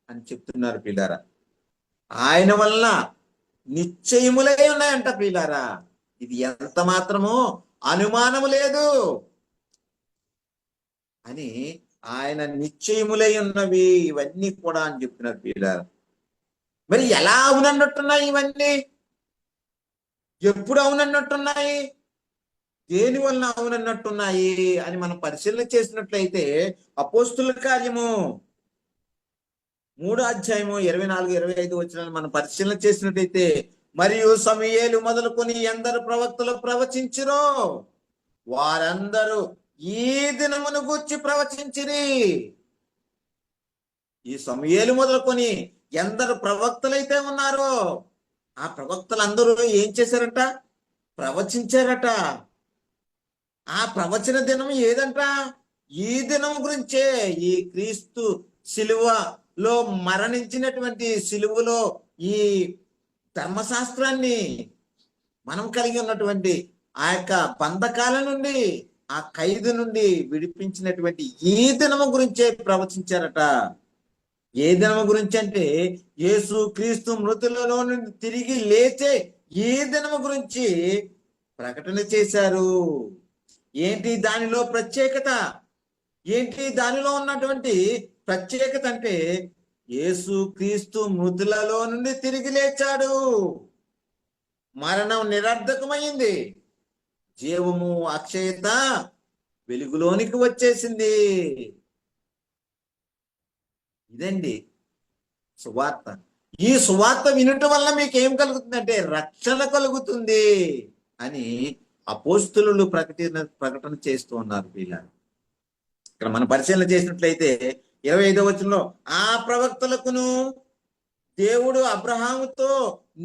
అని చెప్తున్నారు ప్రియులారా. ఆయన వలన నిశ్చయములై ఉన్నాయంట ప్రియులారా. ఇది ఎంత మాత్రమో అనుమానము లేదు అని ఆయన నిశ్చయములై ఉన్నవి ఇవన్నీ కూడా అని చెప్తున్నారు ప్రియులారా. మరి ఎలా అవునన్నట్టున్నాయి ఇవన్నీ? ఎప్పుడు అవునన్నట్టున్నాయి? దేని వలన అవునన్నట్టున్నాయి అని మనం పరిశీలన చేసినట్లయితే అపోస్తుల కార్యము 3 అధ్యాయము 24-25 వచనాలు మనం పరిశీలన చేసినట్టయితే, మరియు సమూయేలు మొదలుకొని ఎందరు ప్రవక్తలు ప్రవచించిరో వారందరూ ఈ దినమును గూర్చి ప్రవచించిరి. ఈ సమూయేలు మొదలుకొని ఎందరు ప్రవక్తలైతే ఉన్నారో ఆ ప్రవక్తలందరూ ఏం చేశారట? ప్రవచించారట. ఆ ప్రవచన దినం ఏదంట? ఈ దినం గురించే. ఈ క్రీస్తు సిలువలో మరణించినటువంటి, సిలువలో ఈ ధర్మశాస్త్రాన్ని మనం కలిగి ఉన్నటువంటి ఆ యొక్క బంధకాల నుండి, ఆ ఖైదు నుండి విడిపించినటువంటి ఈ దినము గురించే ప్రవచించారట. ఏ దినము గురించి అంటే యేసు క్రీస్తు మృతులలో నుండి తిరిగి లేచే ఈ దినము గురించి ప్రకటన చేశారు. ఏంటి దానిలో ప్రత్యేకత? ఏంటి దానిలో ఉన్నటువంటి ప్రత్యేకత అంటే యేసు క్రీస్తు మృతులలో నుండి తిరిగి లేచాడు. మరణం నిరర్ధకమైంది. జీవము, అక్షయత వెలుగులోనికి వచ్చేసింది. ఇదండి సువార్త. ఈ సువార్త వినటం వల్ల మీకు ఏం కలుగుతుందంటే రక్షణ కలుగుతుంది అని అపోస్తులు ప్రకటన చేస్తూ ఉన్నారు. పిల్లలు ఇక్కడ మనం పరిశీలన చేసినట్లయితే 25వ వచనంలో, ఆ ప్రవక్తలకును దేవుడు అబ్రహాముతో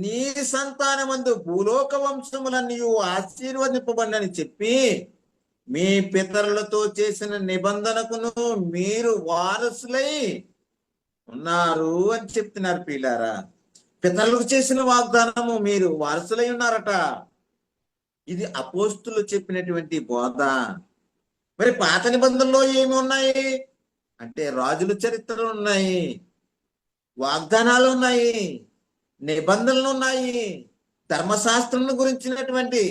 నీ సంతానమందు భూలోక వంశములన్నీ ఆశీర్వదింపబడినని చెప్పి మీ పితరులతో చేసిన నిబంధనకును మీరు వారసులై ఉన్నారు అని చెప్తున్నారు. పిల్లారా, పితరులకు చేసిన వాగ్దానము మీరు వారసులై ఉన్నారట. ఇది అపోస్తులు చెప్పినటువంటి బోధ. మరి పాత నిబంధనలో ఏమి ఉన్నాయి అంటే రాజుల చరిత్రలు ఉన్నాయి, వాగ్దానాలు ఉన్నాయి, నిబంధనలు ఉన్నాయి, ధర్మశాస్త్రం గురించినటువంటి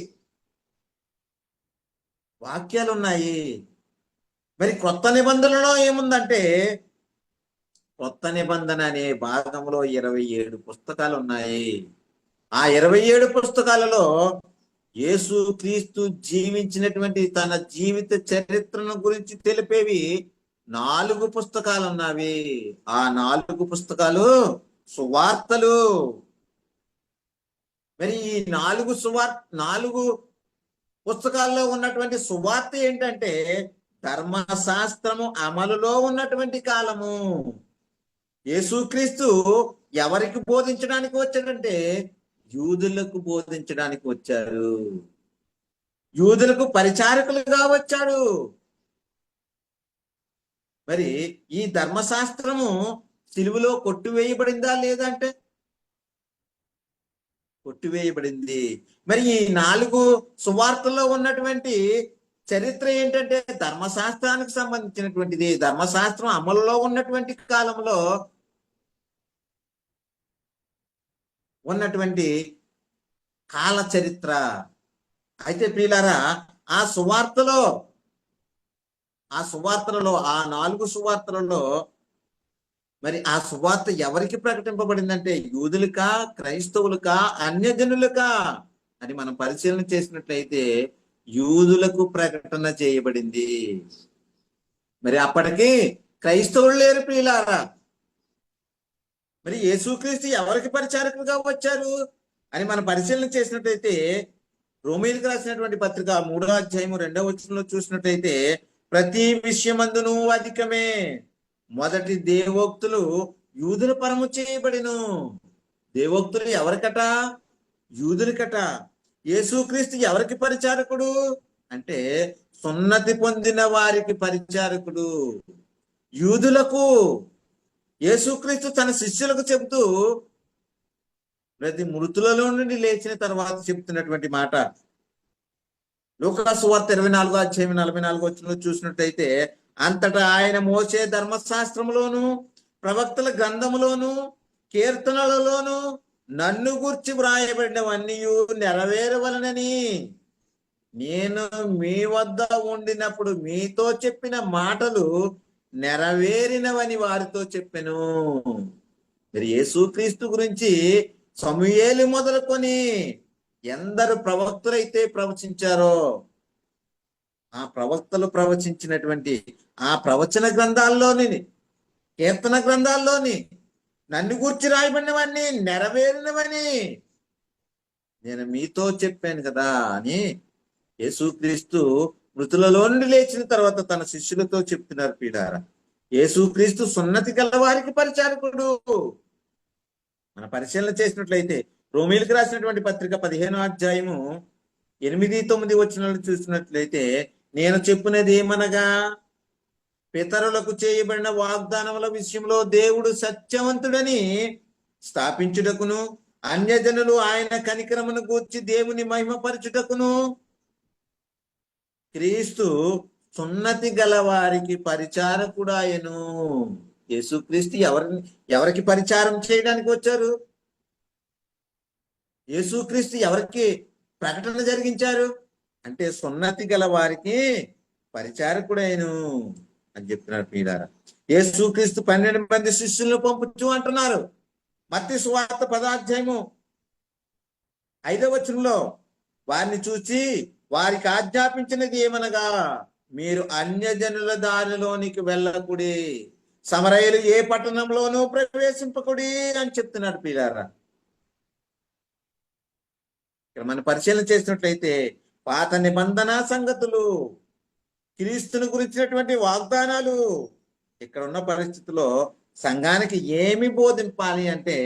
వాక్యాలు ఉన్నాయి. మరి కొత్త నిబంధనలో ఏముందంటే కొత్త నిబంధన అనే భాగంలో 27 పుస్తకాలు ఉన్నాయి. ఆ 27 పుస్తకాలలో యేసు క్రీస్తు జీవించినటువంటి తన జీవిత చరిత్రను గురించి తెలిపేవి 4 పుస్తకాలు ఉన్నవి. ఆ 4 పుస్తకాలు సువార్తలు. మరి ఈ 4 పుస్తకాల్లో ఉన్నటువంటి సువార్త ఏంటంటే ధర్మశాస్త్రము అమలులో ఉన్నటువంటి కాలము. యేసుక్రీస్తు ఎవరికి బోధించడానికి వచ్చాడంటే యూదులకు బోధించడానికి వచ్చారు. యూదులకు పరిచారకులుగా వచ్చాడు. మరి ఈ ధర్మశాస్త్రము సిలువలో కొట్టివేయబడిందా లేదంటే కొట్టివేయబడింది. మరి ఈ 4 సువార్తల్లో ఉన్నటువంటి చరిత్ర ఏంటంటే ధర్మశాస్త్రానికి సంబంధించినటువంటిది. ధర్మశాస్త్రం అమలులో ఉన్నటువంటి కాలంలో ఉన్నటువంటి కాల చరిత్ర. అయితే ప్రియులారా, ఆ సువార్తలలో ఆ 4 సువార్తలలో మరి ఆ సువార్త ఎవరికి ప్రకటింపబడిందంటే యూదులకా, క్రైస్తవులకా, అన్యజనులకా అని మనం పరిశీలన చేసినట్లయితే యూదులకు ప్రకటన చేయబడింది. మరి అప్పటికి క్రైస్తవులు లేరు. ప్రియులారా, మరి యేసుక్రీస్తు ఎవరికి పరిచారకులుగా వచ్చారు అని మనం పరిశీలన చేసినట్లయితే రోమీయులకు రాసినటువంటి పత్రిక 3వ అధ్యాయము 2వ వచనంలో చూసినట్లయితే ప్రతి విషయమందును అధికమే మొదటి దేవోక్తులు యూదుల పరము చేయబడిను. దేవోక్తులు ఎవరికట? యూదులకట. యేసుక్రీస్తు ఎవరికి పరిచారకుడు అంటే సున్నతి పొందిన వారికి పరిచారకుడు, యూదులకు. యేసుక్రీస్తు తన శిష్యులకు చెబుతూ ప్రతి మృతులలో నుండి లేచిన తర్వాత చెప్తున్నటువంటి మాట లూకా సువార్త 24వ అధ్యాయం 44వ వచనంలో చూసినట్టయితే అంతటా ఆయన మోసే ధర్మశాస్త్రములోను ప్రవక్తల గ్రంథములోను కీర్తనలలోను నన్ను గూర్చి వ్రాయబడినవన్నీ నెరవేరవలనని నేను మీ వద్ద ఉండినప్పుడు మీతో చెప్పిన మాటలు నెరవేరినవని వారితో చెప్పెను. మరి యేసుక్రీస్తు గురించి సమూయేలు మొదలుకొని ఎందరు ప్రవక్తులైతే ప్రవచించారో ఆ ప్రవక్తలు ప్రవచించినటువంటి ఆ ప్రవచన గ్రంథాల్లోని, కీర్తన గ్రంథాల్లోని నన్ను గూర్చి రాయబడినవన్నీ నెరవేరినవని నేను మీతో చెప్పాను కదా అని యేసుక్రీస్తు మృతులలో నుండి లేచిన తర్వాత తన శిష్యులతో చెప్తున్నారు పీడారా. యేసుక్రీస్తు సున్నతి గల వారికి పరిచారకుడు. మన పరిశీలన చేసినట్లయితే రోమీలకు రాసినటువంటి పత్రిక 15వ అధ్యాయము 8-9 వచనాలు చూసినట్లయితే, నేను చెప్పినది ఏమనగా, పితరులకు చేయబడిన వాగ్దానముల విషయంలో దేవుడు సత్యవంతుడని స్థాపించుటకును, అన్యజనులు ఆయన కనికరమును గూర్చి దేవుని మహిమపరచుటకును క్రీస్తు సున్నతి గల వారికి పరిచారకుడాయను. యేసుక్రీస్తు ఎవరికి పరిచారం చేయడానికి వచ్చారు? యేసుక్రీస్తు ఎవరికి ప్రకటన జరిగించారు అంటే సున్నతి గల వారికి పరిచారకుడైను అని చెప్తున్నారు ప్రియులారా. యేసుక్రీస్తు 12 మంది శిష్యులను పంపుచు అంటున్నారు. మత్తయి సువార్త 10వ అధ్యాయము 5వ వచనంలో వారిని చూచి వారికి ఆజ్ఞాపించినది ఏమనగా, మీరు అన్యజనుల దారిలోనికి వెళ్ళకుడి, సమరయులు ఏ పట్టణంలోనూ ప్రవేశింపకుడి అని చెప్తున్నాడు ప్రియులారా. ఇక్కడ మనం పరిశీలన చేసినట్లయితే పాత నిబంధన సంగతులు, క్రీస్తుని గురించినటువంటి వాగ్దానాలు, ఇక్కడ ఉన్న పరిస్థితిలో సంఘానికి ఏమి బోధింపాలి అంటే,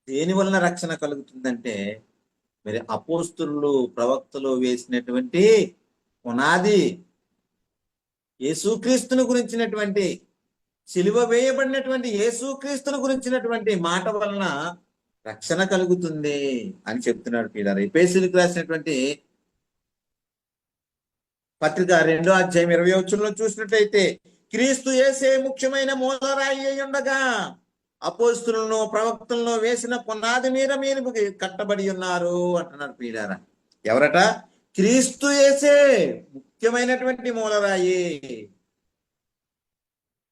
దేని వలన రక్షణ కలుగుతుందంటే, మరి అపోస్తులు ప్రవక్తలు వేసినటువంటి పునాది, యేసుక్రీస్తుని గురించినటువంటి, సిలువ వేయబడినటువంటి యేసుక్రీస్తుని గురించినటువంటి మాట వలన రక్షణ కలుగుతుంది అని చెప్తున్నాడు పీడారు. ఎఫెసీయులకు రాసినటువంటి పత్రిక 2వ అధ్యాయం 20వ వచనంలో చూసినట్లయితే, క్రీస్తు యేసే ముఖ్యమైన మూలరాయి అయి ఉండగా అపోస్తులను ప్రవక్తలను వేసిన పునాది మీద మీరు కట్టబడి ఉన్నారు అంటున్నారు పీడారా. ఎవరట? క్రీస్తు యేసే ముఖ్యమైనటువంటి మూలరాయి.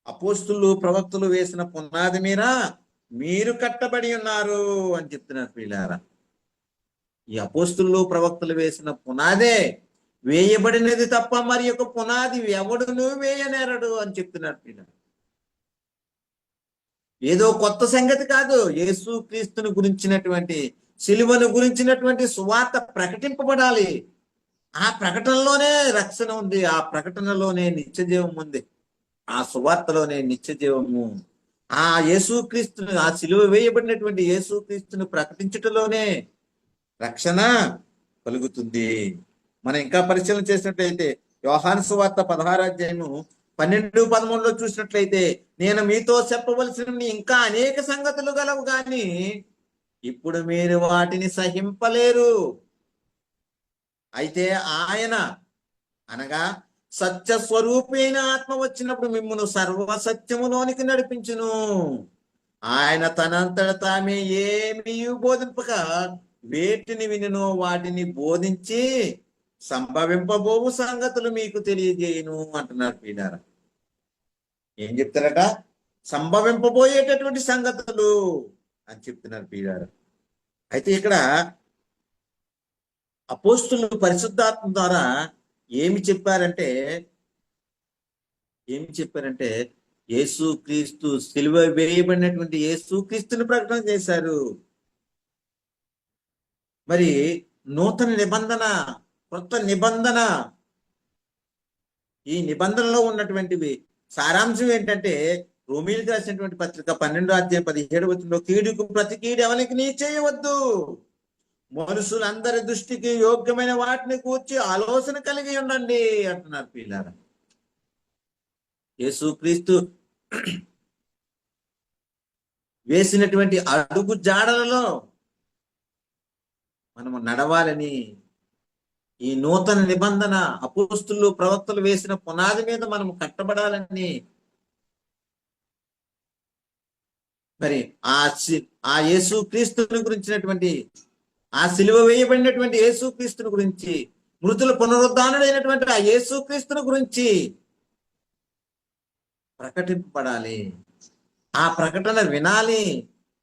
అపోస్తులు ప్రవక్తలు వేసిన పునాది మీద మీరు కట్టబడి ఉన్నారు అని చెప్తున్నారు ప్రియులారా. ఈ అపోస్తులు ప్రవక్తలు వేసిన పునాదే వేయబడినది తప్ప మరి ఒక పునాది ఎవడును వేయనేరడు అని చెప్తున్నారు ప్రియులారా. ఏదో కొత్త సంగతి కాదు. యేసుక్రీస్తుని గురించినటువంటి, సిలువను గురించినటువంటి సువార్త ప్రకటింపబడాలి. ఆ ప్రకటనలోనే రక్షణ ఉంది, ఆ ప్రకటనలోనే నిత్యజీవం ఉంది, ఆ సువార్తలోనే నిత్యజీవము. ఆ యేసుక్రీస్తుని, ఆ సిలువ వేయబడినటువంటి యేసుక్రీస్తుని ప్రకటించటంలోనే రక్షణ కలుగుతుంది. మనం ఇంకా పరిశీలన చేసినట్లయితే యోహాను సువార్త 16వ అధ్యాయము 12-13లో చూసినట్లయితే, నేను మీతో చెప్పవలసినవి ఇంకా అనేక సంగతులు గలవు గాని ఇప్పుడు మీరు వాటిని సహింపలేరు. అయితే ఆయన అనగా సత్య స్వరూపైన ఆత్మ వచ్చినప్పుడు మిమ్మును సర్వసత్యములోనికి నడిపించును. ఆయన తనంతట తామే ఏమీ బోధింపక వేటిని వినునో వాటిని బోధించి సంభవింపబోవు సంగతులు మీకు తెలియజేయును అంటున్నారు పీడారా. ఏం చెప్తారట? సంభవింపబోయేటటువంటి సంగతులు అని చెప్తున్నారు పీడారా. అయితే ఇక్కడ అపోస్తులు పరిశుద్ధాత్మ ద్వారా ఏమి చెప్పారంటే యేసుక్రీస్తు, సిలువ వేయబడినటువంటి యేసుక్రీస్తుని ప్రకటన చేశారు. మరి నూతన నిబంధన, కొత్త నిబంధన, ఈ నిబంధనలో ఉన్నటువంటివి సారాంశం ఏంటంటే, రోమీయులకు రాసినటువంటి పత్రిక 12వ అధ్యాయం 17వ వచనంలో, కీడుకు ప్రతి కీడు ఎవరికి నీ చేయవద్దు, మనుషులందరి దృష్టికి యోగ్యమైన వాటిని కూర్చి ఆలోచన కలిగి ఉండండి అంటున్నారు పిల్లారా. యేసుక్రీస్తు వేసినటువంటి అడుగు జాడలలో మనము నడవాలని, ఈ నూతన నిబంధన అపోస్తులు ప్రవక్తలు వేసిన పునాది మీద మనము కట్టబడాలని, మరి ఆ యేసుక్రీస్తుని గురించినటువంటి, ఆ సిలువ వేయబడినటువంటి యేసుక్రీస్తుని గురించి, మృతుల పునరుద్ధానుడైనటువంటి ఆ యేసుక్రీస్తుని గురించి ప్రకటింపబడాలి. ఆ ప్రకటన వినాలి,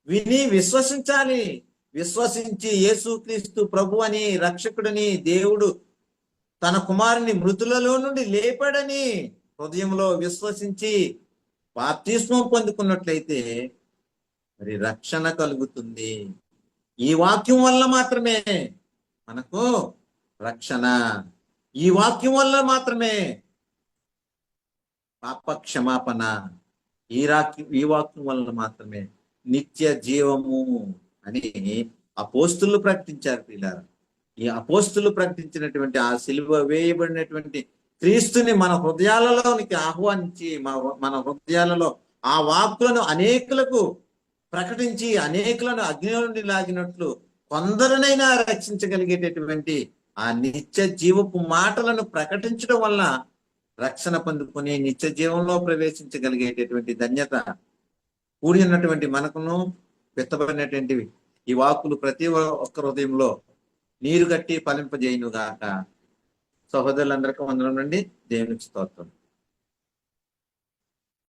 విని విశ్వసించాలి. విశ్వసించి యేసుక్రీస్తు ప్రభు అని, రక్షకుడిని, దేవుడు తన కుమారుని మృతులలో నుండి లేపాడని హృదయంలో విశ్వసించి బాప్తిస్మం పొందుకున్నట్లయితే మరి రక్షణ కలుగుతుంది. ఈ వాక్యం వల్ల మాత్రమే మనకు రక్షణ, ఈ వాక్యం వల్ల మాత్రమే పాప క్షమాపణ, ఈ వాక్యం వల్ల మాత్రమే నిత్య జీవము అని అపోస్తులు ప్రకటించారు పిల్లారా. ఈ అపోస్తులు ప్రకటించినటువంటి ఆ సిలువ వేయబడినటువంటి క్రీస్తుని మన హృదయాలలోనికి ఆహ్వానించి మన హృదయాలలో ఆ వాక్కులను అనేకులకు ప్రకటించి అనేకులను అగ్ని నుండి లాగినట్లు కొందరినైనా రక్షించగలిగేటటువంటి ఆ నిత్య జీవపు మాటలను ప్రకటించడం వల్ల రక్షణ పొందుకుని నిత్య జీవంలో ప్రవేశించగలిగేటటువంటి ధన్యత కూడి ఉన్నటువంటి మనకును విత్తబడినటువంటివి ఈ వాక్కులు ప్రతి ఒక్క హృదయంలో నీరు కట్టి ఫలింపజేయును గాక. సహోదరులందరికీ వందనం నుండి దేవునికి స్తోత్రం.